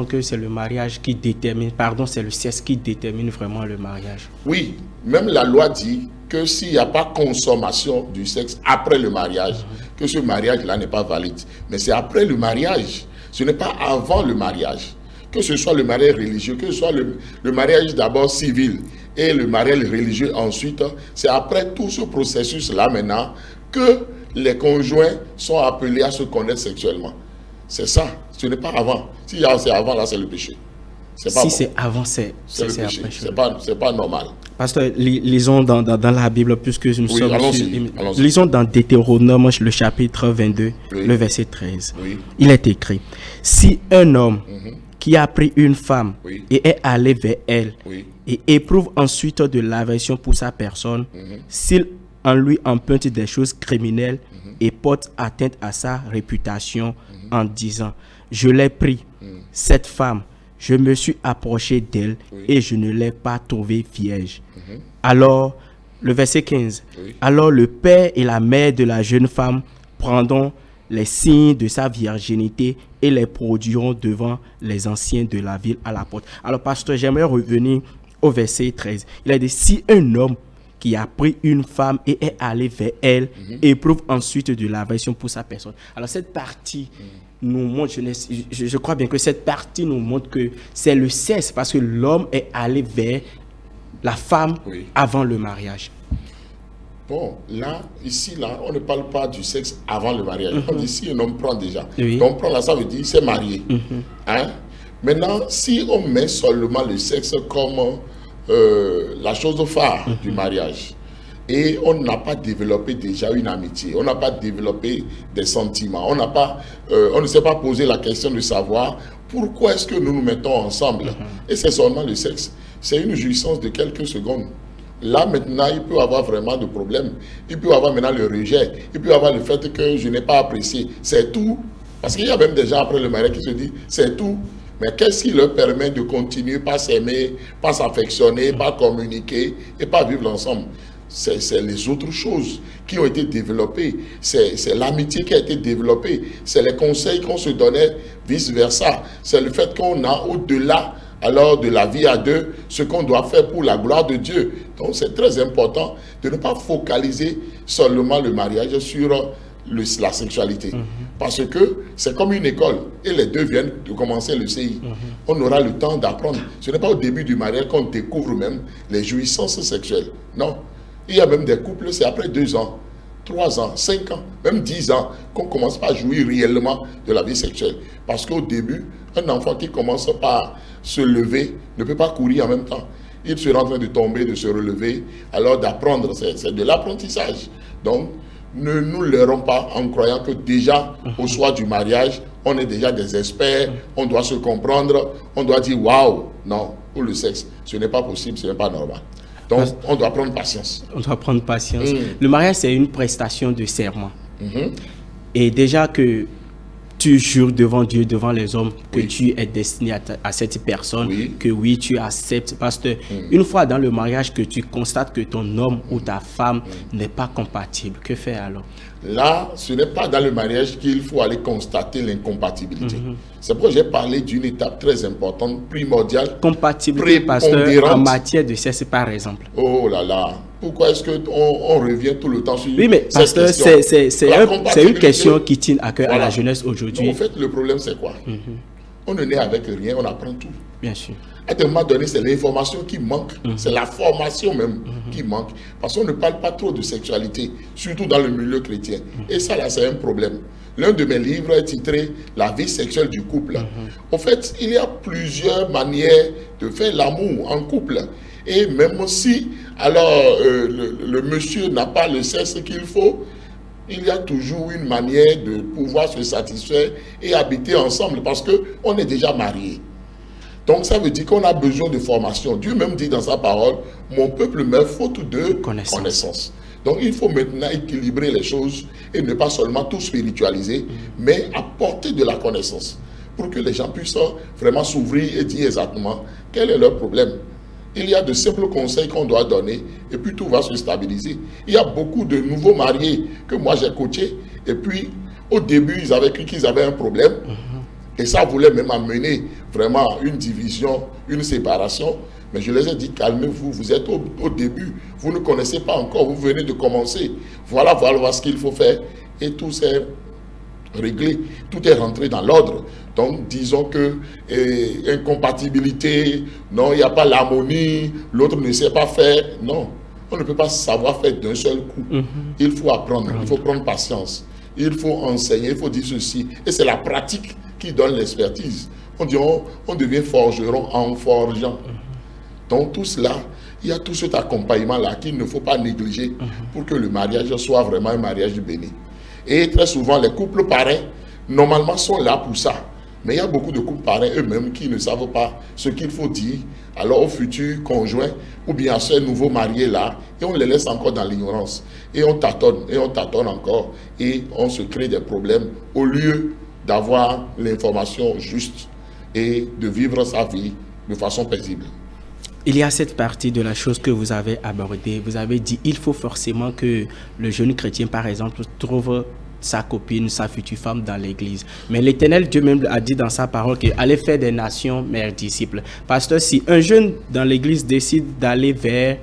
que c'est le mariage qui détermine, c'est le sexe qui détermine vraiment le mariage. Oui, même la loi dit que s'il n'y a pas consommation du sexe après le mariage, que ce mariage-là n'est pas valide. Mais c'est après le mariage, ce n'est pas avant le mariage. Que ce soit le mariage religieux, que ce soit le mariage d'abord civil et le mariage religieux ensuite, c'est après tout ce processus-là maintenant que les conjoints sont appelés à se connaître sexuellement. C'est ça, ce n'est pas avant. Si c'est avant, là, c'est le péché. Si c'est avant, c'est le péché. Après. C'est pas normal. Pasteur, lisons dans la Bible, puisque nous sommes allons-y. Lisons dans Deutéronome, le chapitre 22, le verset 13. Oui. Il est écrit, si un homme qui a pris une femme et est allé vers elle et éprouve ensuite de l'aversion pour sa personne, s'il en lui emprunte des choses criminelles et porte atteinte à sa réputation en disant « Je l'ai pris, cette femme, je me suis approché d'elle et je ne l'ai pas trouvée vierge. » Alors, le verset 15, alors le père et la mère de la jeune femme prendront les signes de sa virginité et les produiront devant les anciens de la ville à la porte. Alors, pasteur, j'aimerais revenir au verset 13. Il a dit, si un homme qui a pris une femme et est allé vers elle, éprouve ensuite de l'aversion pour sa personne. Alors, cette partie nous montre, je crois bien que cette partie nous montre que c'est le sexe, parce que l'homme est allé vers la femme avant le mariage. Bon, ici, on ne parle pas du sexe avant le mariage. On dit si un homme prend déjà. Donc, prend là, ça veut dire qu'il s'est marié. Hein? Maintenant, si on met seulement le sexe comme la chose phare du mariage, et on n'a pas développé déjà une amitié, on n'a pas développé des sentiments, on ne s'est pas posé la question de savoir pourquoi est-ce que nous nous mettons ensemble. Et c'est seulement le sexe. C'est une jouissance de quelques secondes. Là, maintenant, il peut y avoir vraiment de problèmes. Il peut y avoir maintenant le rejet. Il peut y avoir le fait que je n'ai pas apprécié. C'est tout. Parce qu'il y a même des gens après le mariage qui se disent, c'est tout. Mais qu'est-ce qui leur permet de continuer, pas s'aimer, pas s'affectionner, pas communiquer et pas vivre ensemble? C'est les autres choses qui ont été développées. C'est l'amitié qui a été développée. C'est les conseils qu'on se donnait, vice-versa. C'est le fait qu'on a au-delà alors de la vie à deux, ce qu'on doit faire pour la gloire de Dieu. Donc c'est très important de ne pas focaliser seulement le mariage sur la sexualité. Parce que c'est comme une école et les deux viennent de commencer le CI. On aura le temps d'apprendre. Ce n'est pas au début du mariage qu'on découvre même les jouissances sexuelles. Non. Il y a même des couples, c'est après 2 ans, 3 ans, 5 ans, même 10 ans qu'on commence pas à jouir réellement de la vie sexuelle. Parce qu'au début, un enfant qui commence par se lever ne peut pas courir en même temps. Il sera en train de tomber, de se relever, alors d'apprendre, c'est de l'apprentissage. Donc, ne nous leurrons pas en croyant que déjà, au soir du mariage, on est déjà des experts, on doit se comprendre, on doit dire waouh. Non, pour le sexe, ce n'est pas possible, ce n'est pas normal. Donc, on doit prendre patience. On doit prendre patience. Le mariage, c'est une prestation de serment. Mhm. Et déjà que tu jures devant Dieu, devant les hommes, que tu es destiné à cette personne, que oui, tu acceptes. Parce que une fois dans le mariage que tu constates que ton homme ou ta femme n'est pas compatible, que faire alors? Là, ce n'est pas dans le mariage qu'il faut aller constater l'incompatibilité. C'est pourquoi j'ai parlé d'une étape très importante, primordiale, compatibilité, pasteur, en matière de sexe, par exemple. Oh là là, pourquoi est-ce qu'on revient tout le temps sur oui, mais cette pasteur, c'est une question qui tient à cœur à la jeunesse aujourd'hui. En fait, le problème, c'est quoi? On ne naît avec rien, on apprend tout. Bien sûr. À un moment donné, c'est l'information qui manque, c'est la formation même qui manque. Parce qu'on ne parle pas trop de sexualité, surtout dans le milieu chrétien. Et ça, là, c'est un problème. L'un de mes livres est titré « La vie sexuelle du couple ». En fait, il y a plusieurs manières de faire l'amour en couple. Et même si, alors, le monsieur n'a pas le sexe qu'il faut, il y a toujours une manière de pouvoir se satisfaire et habiter ensemble parce qu'on est déjà mariés. Donc ça veut dire qu'on a besoin de formation. Dieu même dit dans sa parole, mon peuple meurt faute de connaissance. Donc il faut maintenant équilibrer les choses et ne pas seulement tout spiritualiser, mais apporter de la connaissance pour que les gens puissent vraiment s'ouvrir et dire exactement quel est leur problème. Il y a de simples conseils qu'on doit donner et puis tout va se stabiliser. Il y a beaucoup de nouveaux mariés que moi j'ai coachés et puis au début ils avaient cru qu'ils avaient un problème. Et ça voulait même amener vraiment une division, une séparation. Mais je les ai dit, calmez-vous, vous êtes au début, vous ne connaissez pas encore, vous venez de commencer. Voilà ce qu'il faut faire. Et tout s'est réglé, tout est rentré dans l'ordre. Donc disons que incompatibilité, non, il n'y a pas l'harmonie, l'autre ne sait pas faire. Non, on ne peut pas savoir faire d'un seul coup. Il faut apprendre, il faut prendre patience. Il faut enseigner, il faut dire ceci. Et c'est la pratique qui donne l'expertise. On dit, on devient forgeron en forgeant. Donc tout cela, il y a tout cet accompagnement-là qu'il ne faut pas négliger pour que le mariage soit vraiment un mariage béni. Et très souvent, les couples parrains, normalement, sont là pour ça. Mais il y a beaucoup de couples parrains eux-mêmes qui ne savent pas ce qu'il faut dire alors aux futurs conjoints ou bien à ces nouveaux mariés-là, et on les laisse encore dans l'ignorance. Et on tâtonne encore, et on se crée des problèmes au lieu d'avoir l'information juste et de vivre sa vie de façon paisible. Il y a cette partie de la chose que vous avez abordée. Vous avez dit il faut forcément que le jeune chrétien, par exemple, trouve sa copine, sa future femme dans l'église. Mais l'Éternel Dieu même a dit dans sa parole qu'il allait faire des nations mères disciples. Pasteur, si un jeune dans l'église décide d'aller vers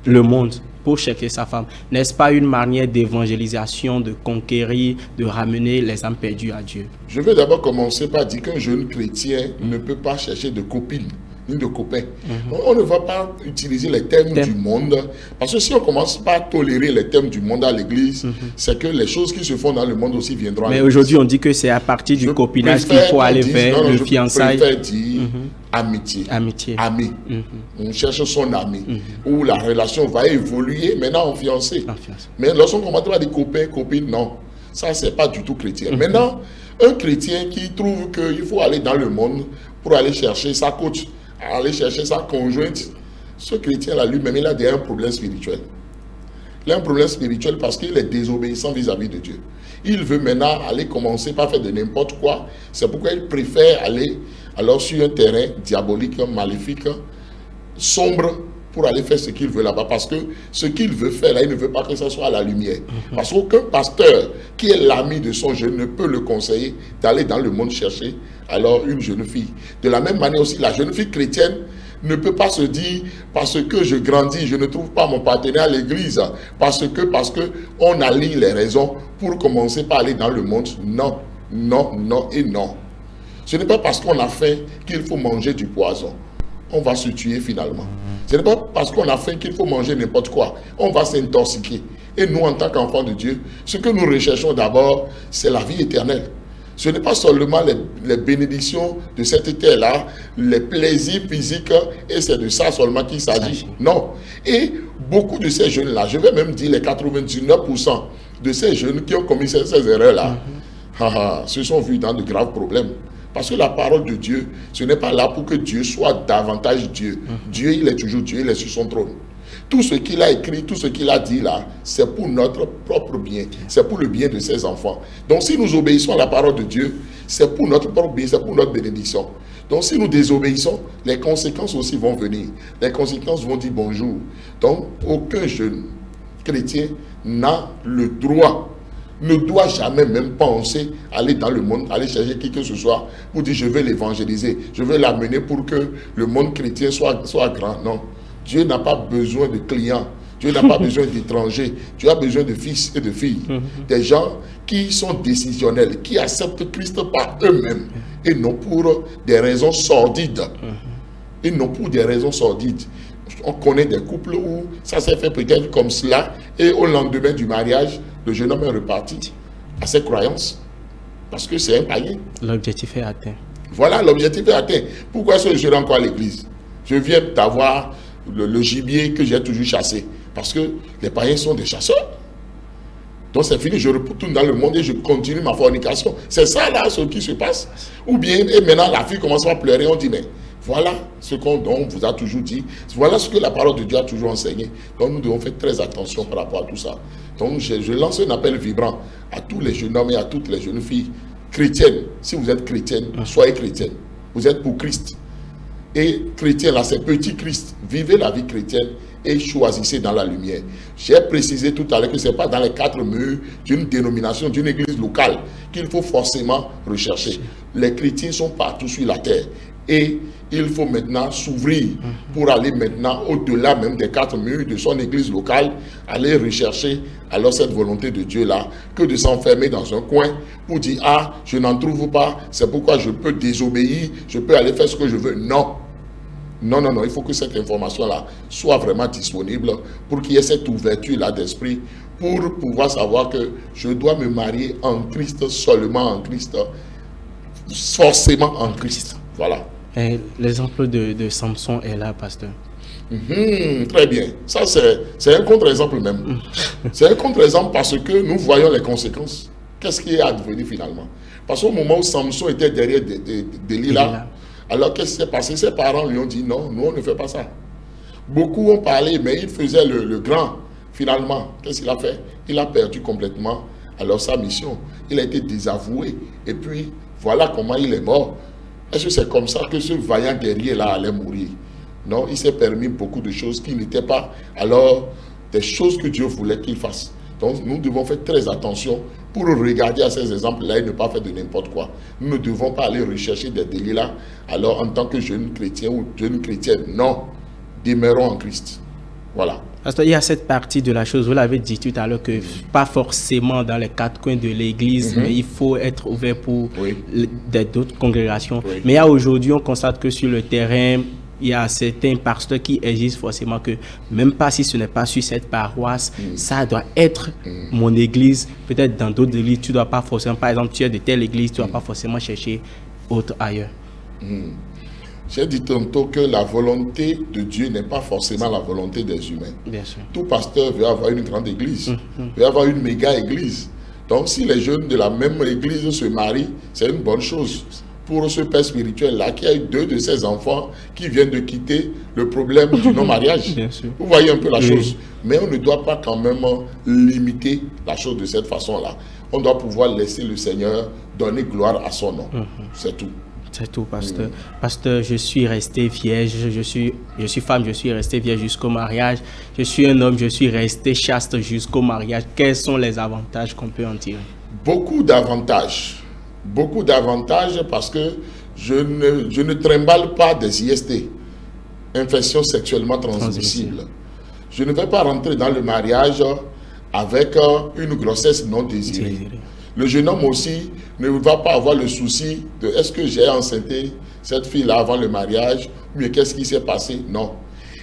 le monde pour chercher sa femme, n'est-ce pas une manière d'évangélisation, de conquérir, de ramener les âmes perdues à Dieu? Je vais d'abord commencer par dire qu'un jeune chrétien ne peut pas chercher de copine ni de copains. On ne va pas utiliser les thèmes du monde, parce que si on commence pas à tolérer les thèmes du monde à l'église, c'est que les choses qui se font dans le monde aussi viendront à l'église. Mais aujourd'hui, on dit que c'est à partir du copinage qu'il faut aller vers le fiançailles. Je préfère dire amitié. Ami. On cherche son ami, où la relation va évoluer maintenant en fiancé. Mais lorsqu'on commence à dire copains, copines, non. Ça, c'est pas du tout chrétien. Maintenant, un chrétien qui trouve qu'il faut aller dans le monde pour aller chercher sa coach, aller chercher sa conjointe, ce chrétien-là lui-même, il a déjà un problème spirituel. Il a un problème spirituel parce qu'il est désobéissant vis-à-vis de Dieu. Il veut maintenant aller commencer par faire de n'importe quoi. C'est pourquoi il préfère aller alors sur un terrain diabolique, maléfique, sombre, pour aller faire ce qu'il veut là-bas. Parce que ce qu'il veut faire là, il ne veut pas que ça soit à la lumière. Parce qu'aucun pasteur qui est l'ami de son jeune ne peut le conseiller d'aller dans le monde chercher alors une jeune fille. De la même manière aussi, la jeune fille chrétienne ne peut pas se dire parce que je grandis, je ne trouve pas mon partenaire à l'église, parce que on aligne les raisons pour commencer par aller dans le monde. Non, non, non et non. Ce n'est pas parce qu'on a faim qu'il faut manger du poison. On va se tuer finalement. Ce n'est pas parce qu'on a faim qu'il faut manger n'importe quoi. On va s'intoxiquer. Et nous, en tant qu'enfants de Dieu, ce que nous recherchons d'abord, c'est la vie éternelle. Ce n'est pas seulement les bénédictions de cette terre-là, les plaisirs physiques, et c'est de ça seulement qu'il s'agit. Non. Et beaucoup de ces jeunes-là, je vais même dire les 99% de ces jeunes qui ont commis ces erreurs-là se sont vus dans de graves problèmes. Parce que la parole de Dieu, ce n'est pas là pour que Dieu soit davantage Dieu. Dieu, il est toujours Dieu, il est sur son trône. Tout ce qu'il a écrit, tout ce qu'il a dit là, c'est pour notre propre bien. C'est pour le bien de ses enfants. Donc si nous obéissons à la parole de Dieu, c'est pour notre propre bien, c'est pour notre bénédiction. Donc si nous désobéissons, les conséquences aussi vont venir. Les conséquences vont dire bonjour. Donc aucun jeune chrétien n'a le droit, ne doit jamais même penser aller dans le monde, aller chercher qui que ce soit pour dire je veux l'évangéliser, je veux l'amener pour que le monde chrétien soit grand. Non. Dieu n'a pas besoin de clients. Dieu n'a pas besoin d'étrangers. Dieu a besoin de fils et de filles. Des gens qui sont décisionnels, qui acceptent Christ par eux-mêmes et non pour des raisons sordides. Et non pour des raisons sordides. On connaît des couples où ça s'est fait peut-être comme cela et au lendemain du mariage, le jeune homme est reparti à ses croyances parce que c'est un païen. L'objectif est atteint. Voilà, l'objectif est atteint. Pourquoi est-ce que je vais encore à l'église? Je viens d'avoir le gibier que j'ai toujours chassé. Parce que les païens sont des chasseurs. Donc c'est fini, je retourne dans le monde et je continue ma fornication. C'est ça là ce qui se passe. Ou bien, et maintenant la fille commence à pleurer, on dit mais voilà ce qu'on vous a toujours dit. Voilà ce que la parole de Dieu a toujours enseigné. Donc nous devons faire très attention par rapport à tout ça. Donc je lance un appel vibrant à tous les jeunes hommes et à toutes les jeunes filles chrétiennes. Si vous êtes chrétienne, soyez chrétienne. Vous êtes pour Christ. Et chrétien là, c'est petit Christ. Vivez la vie chrétienne et choisissez dans la lumière. J'ai précisé tout à l'heure que ce n'est pas dans les 4 murs d'une dénomination, d'une église locale qu'il faut forcément rechercher. Les chrétiens sont partout sur la terre. Et il faut maintenant s'ouvrir pour aller maintenant au-delà même des 4 murs de son église locale, aller rechercher alors cette volonté de Dieu là, que de s'enfermer dans un coin pour dire ah, je n'en trouve pas, c'est pourquoi je peux désobéir, je peux aller faire ce que je veux. Non. Non, non, non, il faut que cette information-là soit vraiment disponible pour qu'il y ait cette ouverture-là d'esprit pour pouvoir savoir que je dois me marier en Christ, seulement en Christ, forcément en Christ. Voilà. L'exemple de Samson est là, pasteur. Très bien. Ça, c'est un contre-exemple même. C'est un contre-exemple parce que nous voyons les conséquences. Qu'est-ce qui est advenu finalement? Parce qu'au moment où Samson était derrière Delilah, alors qu'est-ce qui s'est passé? Ses parents lui ont dit non, nous on ne fait pas ça. Beaucoup ont parlé, mais il faisait le grand. Finalement, qu'est-ce qu'il a fait? Il a perdu complètement alors sa mission. Il a été désavoué. Et puis, voilà comment il est mort. Est-ce que c'est comme ça que ce vaillant guerrier-là allait mourir? Non, il s'est permis beaucoup de choses qui n'étaient pas alors des choses que Dieu voulait qu'il fasse. Donc, nous devons faire très attention pour regarder à ces exemples-là et ne pas faire de n'importe quoi. Nous ne devons pas aller rechercher des délits là, alors en tant que jeune chrétien ou jeune chrétienne. Non, demeurons en Christ. Voilà. Parce qu'il y a cette partie de la chose, vous l'avez dit tout à l'heure, que pas forcément dans les 4 coins de l'église, mais il faut être ouvert pour d'autres congrégations. Oui. Mais aujourd'hui, on constate que sur le terrain, il y a certains pasteurs qui exigent forcément que, même pas si ce n'est pas sur cette paroisse, ça doit être mon église. Peut-être dans d'autres églises, tu ne dois pas forcément, par exemple, tu es de telle église, tu ne dois pas forcément chercher autre ailleurs. J'ai dit tantôt que la volonté de Dieu n'est pas forcément la volonté des humains. Bien sûr. Tout pasteur veut avoir une grande église, veut avoir une méga église. Donc si les jeunes de la même église se marient, c'est une bonne chose. Pour ce père spirituel-là, qui a eu 2 de ses enfants qui viennent de quitter le problème du non-mariage. Vous voyez un peu la chose. Mais on ne doit pas quand même limiter la chose de cette façon-là. On doit pouvoir laisser le Seigneur donner gloire à son nom. C'est tout. C'est tout, pasteur. Pasteur, je suis resté vierge, je suis femme, je suis resté vierge jusqu'au mariage. Je suis un homme, je suis resté chaste jusqu'au mariage. Quels sont les avantages qu'on peut en tirer? Beaucoup d'avantages. Beaucoup d'avantages parce que je ne trimballe pas des IST, infections sexuellement transmissibles. Je ne vais pas rentrer dans le mariage avec une grossesse non désirée. Le jeune homme aussi ne va pas avoir le souci de est-ce que j'ai enceinté cette fille-là avant le mariage ou bien qu'est-ce qui s'est passé? Non.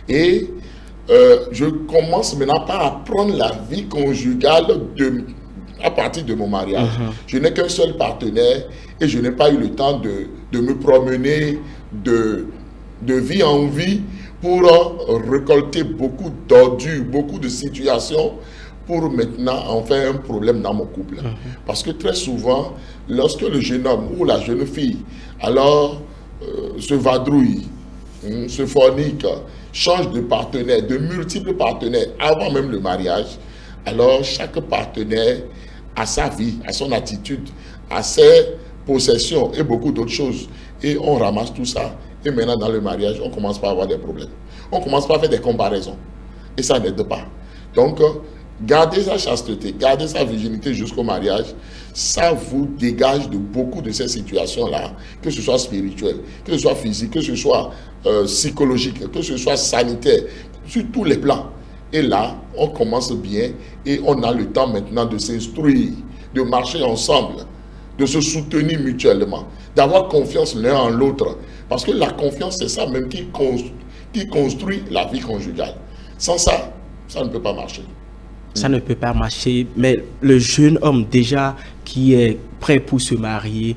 Et je commence maintenant par apprendre la vie conjugale à partir de mon mariage. Je n'ai qu'un seul partenaire et je n'ai pas eu le temps de me promener de vie en vie pour récolter beaucoup d'ordures, beaucoup de situations pour maintenant en faire un problème dans mon couple. Parce que très souvent, lorsque le jeune homme ou la jeune fille alors se vadrouille, se fornique, change de partenaire, de multiples partenaires avant même le mariage, alors chaque partenaire a sa vie, a son attitude, a ses possessions et beaucoup d'autres choses. Et on ramasse tout ça. Et maintenant, dans le mariage, on commence pas à avoir des problèmes. On commence pas à faire des comparaisons. Et ça n'aide pas. Donc, garder sa chasteté, garder sa virginité jusqu'au mariage, ça vous dégage de beaucoup de ces situations-là, que ce soit spirituel, que ce soit physique, que ce soit psychologique, que ce soit sanitaire, sur tous les plans. Et là, on commence bien et on a le temps maintenant de s'instruire, de marcher ensemble, de se soutenir mutuellement, d'avoir confiance l'un en l'autre. Parce que la confiance, c'est ça même qui construit la vie conjugale. Sans ça, ça ne peut pas marcher. Ça ne peut pas marcher, mais le jeune homme déjà qui est prêt pour se marier,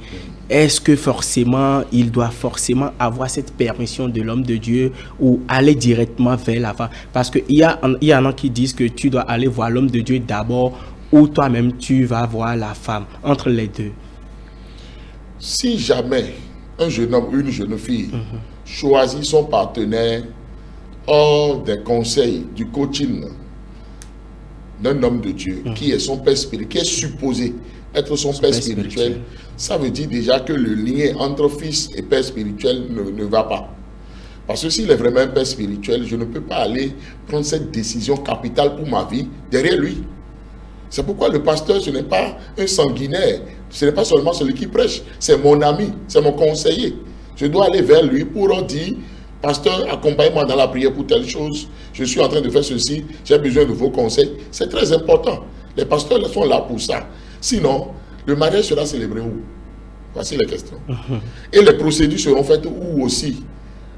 est-ce que forcément, il doit forcément avoir cette permission de l'homme de Dieu ou aller directement vers la femme? Parce qu'il y en a qui disent que tu dois aller voir l'homme de Dieu d'abord ou toi-même tu vas voir la femme, entre les deux. Si jamais un jeune homme ou une jeune fille choisit son partenaire hors des conseils, du coaching d'un homme de Dieu, qui est son père spirituel, qui est supposé être son père spirituel, ça veut dire déjà que le lien entre fils et père spirituel ne va pas. Parce que s'il est vraiment un père spirituel, je ne peux pas aller prendre cette décision capitale pour ma vie derrière lui. C'est pourquoi le pasteur, ce n'est pas un sanguinaire, ce n'est pas seulement celui qui prêche, c'est mon ami, c'est mon conseiller. Je dois aller vers lui pour dire: pasteur, accompagne-moi dans la prière pour telle chose, je suis en train de faire ceci, j'ai besoin de vos conseils. C'est très important. Les pasteurs sont là pour ça. Sinon, le mariage sera célébré où? Voici les questions. Et les procédures seront faites où aussi?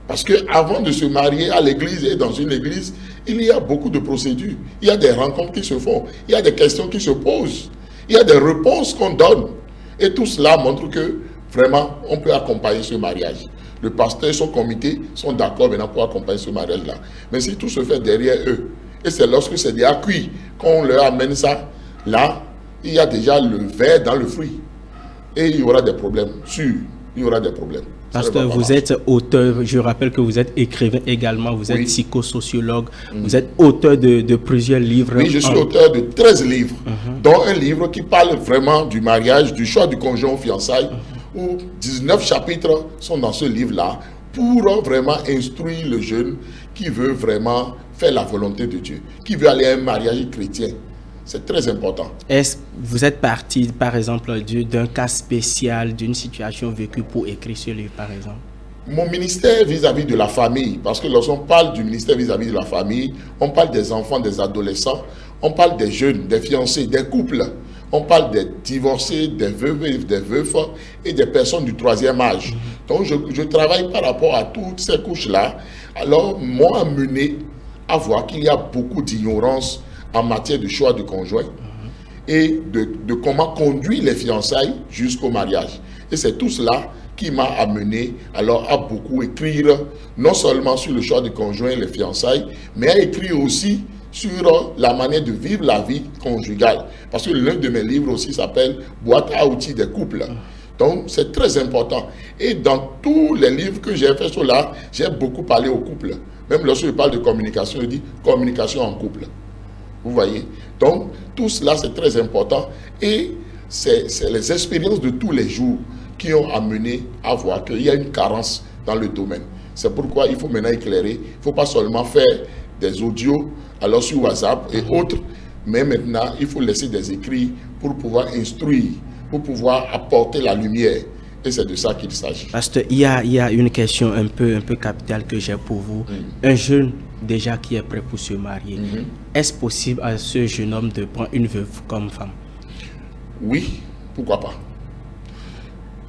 Parce qu'avant de se marier à l'église et dans une église, il y a beaucoup de procédures. Il y a des rencontres qui se font. Il y a des questions qui se posent. Il y a des réponses qu'on donne. Et tout cela montre que vraiment, on peut accompagner ce mariage. Le pasteur et son comité sont d'accord maintenant pour accompagner ce mariage-là. Mais si tout se fait derrière eux, et c'est lorsque c'est déjà cuit qu'on leur amène ça, là, il y a déjà le verre dans le fruit. Et il y aura des problèmes. Sûr, il y aura des problèmes. Pasteur, vous êtes auteur, je rappelle que vous êtes écrivain également, vous êtes psychosociologue, vous êtes auteur de plusieurs livres. Oui, je suis auteur de 13 livres, dont un livre qui parle vraiment du mariage, du choix du conjoint aux fiançailles, où 19 chapitres sont dans ce livre-là, pour vraiment instruire le jeune qui veut vraiment faire la volonté de Dieu, qui veut aller à un mariage chrétien. C'est très important. Est-ce que vous êtes parti, par exemple, d'un cas spécial, d'une situation vécue pour écrire ce livre, par exemple? Mon ministère vis-à-vis de la famille, parce que lorsqu'on parle du ministère vis-à-vis de la famille, on parle des enfants, des adolescents, on parle des jeunes, des fiancés, des couples, on parle des divorcés, des veuves, des veufs et des personnes du troisième âge. Donc je travaille par rapport à toutes ces couches-là. Alors, m'ont amené à voir qu'il y a beaucoup d'ignorance en matière de choix de conjoint et de comment conduire les fiançailles jusqu'au mariage. Et c'est tout cela qui m'a amené alors à beaucoup écrire, non seulement sur le choix de conjoint et les fiançailles, mais à écrire aussi sur la manière de vivre la vie conjugale. Parce que l'un de mes livres aussi s'appelle « Boîte à outils des couples ». Donc, c'est très important. Et dans tous les livres que j'ai fait sur là, j'ai beaucoup parlé aux couples. Même lorsque je parle de communication, je dis « communication en couple ». Vous voyez? Donc, tout cela, c'est très important. Et c'est les expériences de tous les jours qui ont amené à voir qu'il y a une carence dans le domaine. C'est pourquoi il faut maintenant éclairer. Il ne faut pas seulement faire des audios alors sur WhatsApp et autres, mais maintenant, il faut laisser des écrits pour pouvoir instruire, pour pouvoir apporter la lumière. Et c'est de ça qu'il s'agit. Pasteur, il y a une question un peu capitale que j'ai pour vous. Un jeune déjà qui est prêt pour se marier, est-ce possible à ce jeune homme de prendre une veuve comme femme? Oui, pourquoi pas.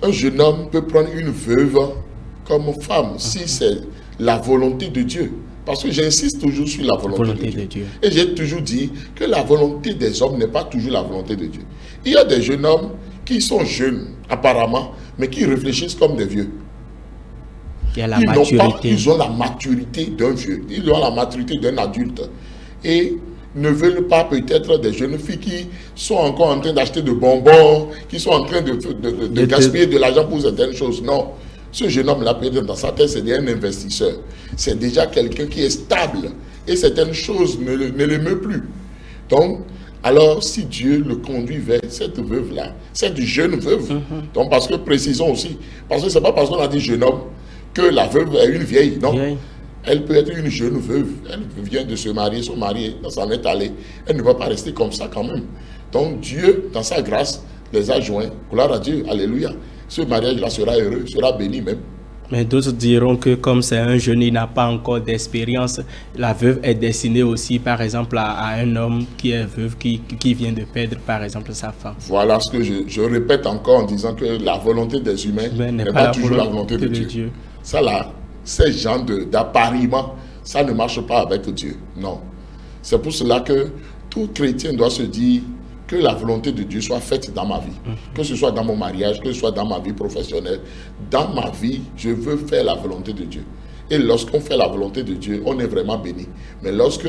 Un jeune homme peut prendre une veuve comme femme si c'est la volonté de Dieu. Parce que j'insiste toujours sur la volonté de Dieu. Et j'ai toujours dit que la volonté des hommes n'est pas toujours la volonté de Dieu. Il y a des jeunes hommes qui sont jeunes, apparemment, mais qui réfléchissent comme des vieux. Il y a la maturité. Ils ont la maturité d'un vieux. Ils ont la maturité d'un adulte. Et ne veulent pas peut-être des jeunes filles qui sont encore en train d'acheter de bonbons, qui sont en train de gaspiller de l'argent pour certaines choses. Non. Ce jeune homme-là, peut-être dans sa tête, c'est un investisseur. C'est déjà quelqu'un qui est stable. Et certaines choses ne l'émeut plus. Donc, alors, si Dieu le conduit vers cette veuve-là, cette jeune veuve, donc parce que précisons aussi, parce que ce n'est pas parce qu'on a dit jeune homme que la veuve est une vieille, non. Elle peut être une jeune veuve, elle vient de se marier, son mari s'en est allé, elle ne va pas rester comme ça quand même. Donc Dieu, dans sa grâce, les a joints, gloire à Dieu, alléluia. Ce mariage-là sera heureux, sera béni même. Mais d'autres diront que comme c'est un jeune, il n'a pas encore d'expérience. La veuve est destinée aussi, par exemple, à un homme qui est veuve, qui vient de perdre, par exemple, sa femme. Voilà ce que je répète encore en disant que la volonté des humains n'est pas toujours la volonté de Dieu. Ça là, ces genres d'appariement, ça ne marche pas avec Dieu. Non. C'est pour cela que tout chrétien doit se dire que la volonté de Dieu soit faite dans ma vie. Que ce soit dans mon mariage, que ce soit dans ma vie professionnelle. Dans ma vie, je veux faire la volonté de Dieu. Et lorsqu'on fait la volonté de Dieu, on est vraiment béni. Mais lorsque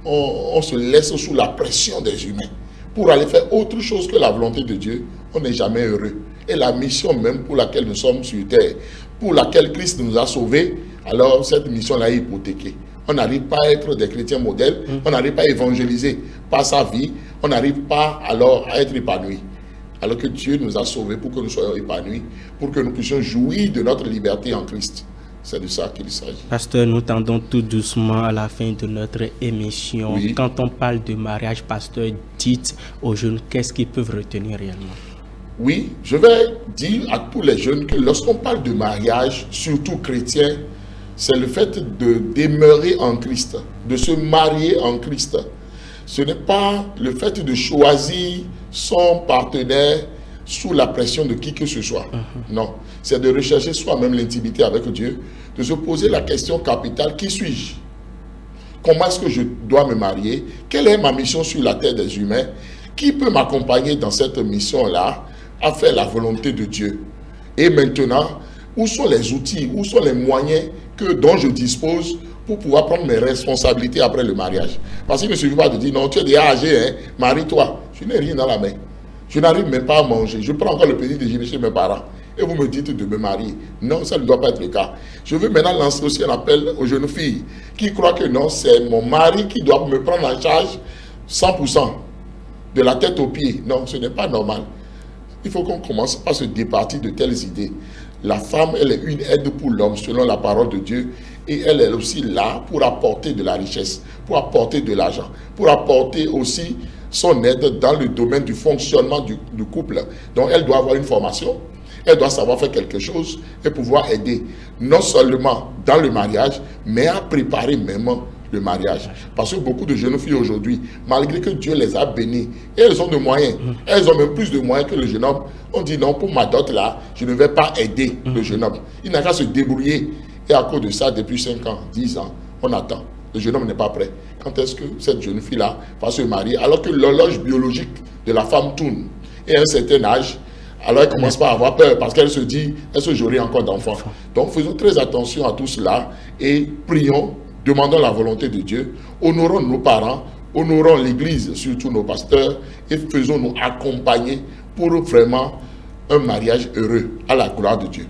on se laisse sous la pression des humains pour aller faire autre chose que la volonté de Dieu, on n'est jamais heureux. Et la mission même pour laquelle nous sommes sur terre, pour laquelle Christ nous a sauvés, alors cette mission-là est hypothéquée. On n'arrive pas à être des chrétiens modèles, on n'arrive pas à évangéliser par sa vie, on n'arrive pas alors à être épanoui. Alors que Dieu nous a sauvés pour que nous soyons épanouis, pour que nous puissions jouir de notre liberté en Christ. C'est de ça qu'il s'agit. Pasteur, nous tendons tout doucement à la fin de notre émission. Oui. Quand on parle de mariage, pasteur, dites aux jeunes qu'est-ce qu'ils peuvent retenir réellement. Oui, je vais dire à tous les jeunes que lorsqu'on parle de mariage, surtout chrétien, c'est le fait de demeurer en Christ, de se marier en Christ. Ce n'est pas le fait de choisir son partenaire sous la pression de qui que ce soit. Non, c'est de rechercher soi-même l'intimité avec Dieu, de se poser la question capitale, qui suis-je? Comment est-ce que je dois me marier? Quelle est ma mission sur la terre des humains? Qui peut m'accompagner dans cette mission-là à faire la volonté de Dieu? Et maintenant, où sont les outils, où sont les moyens dont je dispose pour pouvoir prendre mes responsabilités après le mariage? Parce qu'il ne suffit pas de dire, non, tu es déjà âgé, hein, marie-toi. Je n'ai rien dans la main. Je n'arrive même pas à manger. Je prends encore le petit déjeuner chez mes parents. Et vous me dites de me marier. Non, ça ne doit pas être le cas. Je veux maintenant lancer aussi un appel aux jeunes filles qui croient que non, c'est mon mari qui doit me prendre en charge 100%, de la tête aux pieds. Non, ce n'est pas normal. Il faut qu'on commence à se départir de telles idées. La femme, elle est une aide pour l'homme selon la parole de Dieu. Et elle est aussi là pour apporter de la richesse, pour apporter de l'argent, pour apporter aussi son aide dans le domaine du fonctionnement du couple. Donc elle doit avoir une formation, elle doit savoir faire quelque chose et pouvoir aider, non seulement dans le mariage, mais à préparer même le mariage. Parce que beaucoup de jeunes filles aujourd'hui, malgré que Dieu les a bénies, et elles ont des moyens, elles ont même plus de moyens que le jeune homme. On dit non, pour ma dot là, je ne vais pas aider le jeune homme. Il n'a qu'à se débrouiller. Et à cause de ça, depuis 5 ans, 10 ans, on attend. Le jeune homme n'est pas prêt. Quand est-ce que cette jeune fille-là va se marier? Alors que l'horloge biologique de la femme tourne. Et à un certain âge, alors elle commence pas à avoir peur parce qu'elle se dit, est-ce que j'aurai encore d'enfants? Donc faisons très attention à tout cela et prions, demandons la volonté de Dieu, honorons nos parents, honorons l'Église, surtout nos pasteurs, et faisons-nous accompagner pour vraiment un mariage heureux à la gloire de Dieu.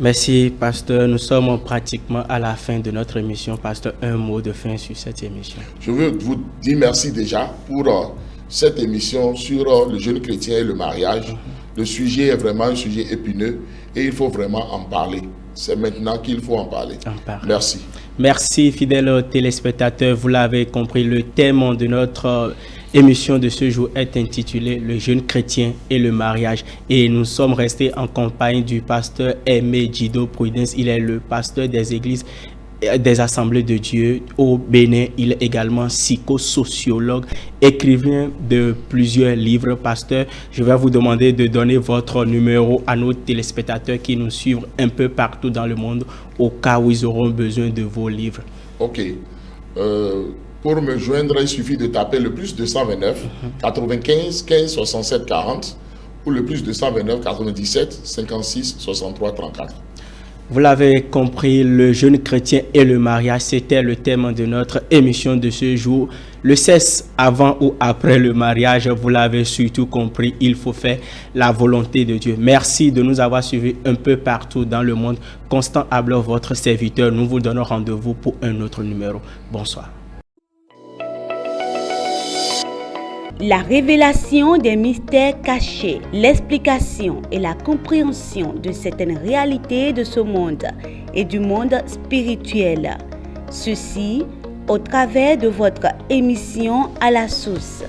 Merci, pasteur. Nous sommes pratiquement à la fin de notre émission. Pasteur, un mot de fin sur cette émission. Je veux vous dire merci déjà pour cette émission sur le jeune chrétien et le mariage. Le sujet est vraiment un sujet épineux et il faut vraiment en parler. C'est maintenant qu'il faut en parler. Merci. Merci, fidèles téléspectateurs. Vous l'avez compris, le thème de notre émission de ce jour est intitulée Le jeune chrétien et le mariage. Et nous sommes restés en compagnie du pasteur Aimé Djido Prudence. Il est le pasteur des églises des Assemblées de Dieu au Bénin. Il est également psychosociologue, écrivain de plusieurs livres. Pasteur, je vais vous demander de donner votre numéro à nos téléspectateurs qui nous suivent un peu partout dans le monde au cas où ils auront besoin de vos livres. Ok. Pour me joindre, il suffit de taper le plus 229 95 15 67 40 ou le plus 229 97 56 63 34. Vous l'avez compris, le jeune chrétien et le mariage, c'était le thème de notre émission de ce jour. Le sexe avant ou après le mariage, vous l'avez surtout compris, il faut faire la volonté de Dieu. Merci de nous avoir suivis un peu partout dans le monde. Constant Ableur, votre serviteur, nous vous donnons rendez-vous pour un autre numéro. Bonsoir. La révélation des mystères cachés, l'explication et la compréhension de certaines réalités de ce monde et du monde spirituel. Ceci au travers de votre émission à la source.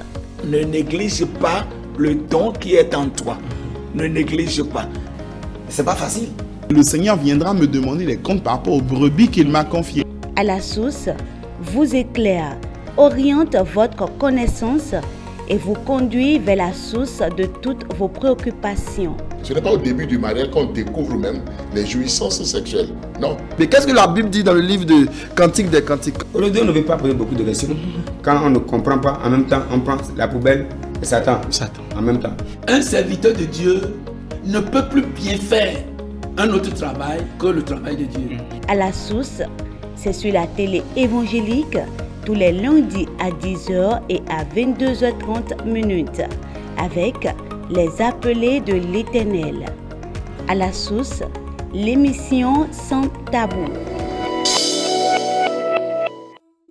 Ne néglige pas le don qui est en toi. Ne néglige pas. C'est pas facile. Le Seigneur viendra me demander les comptes par rapport aux brebis qu'il m'a confiées. À la source vous éclaire, oriente votre connaissance et vous conduit vers la source de toutes vos préoccupations. Ce n'est pas au début du mariage qu'on découvre même les jouissances sexuelles. Non. Mais qu'est-ce que la Bible dit dans le livre de Cantique des Cantiques? Aujourd'hui, on ne veut pas poser beaucoup de questions. Quand on ne comprend pas, en même temps, on prend la poubelle et Satan. En même temps. Un serviteur de Dieu ne peut plus bien faire un autre travail que le travail de Dieu. À la source, c'est sur la télé évangélique tous les lundis à 10h et à 22h30 avec les appelés de l'Éternel. À la source, l'émission sans tabou.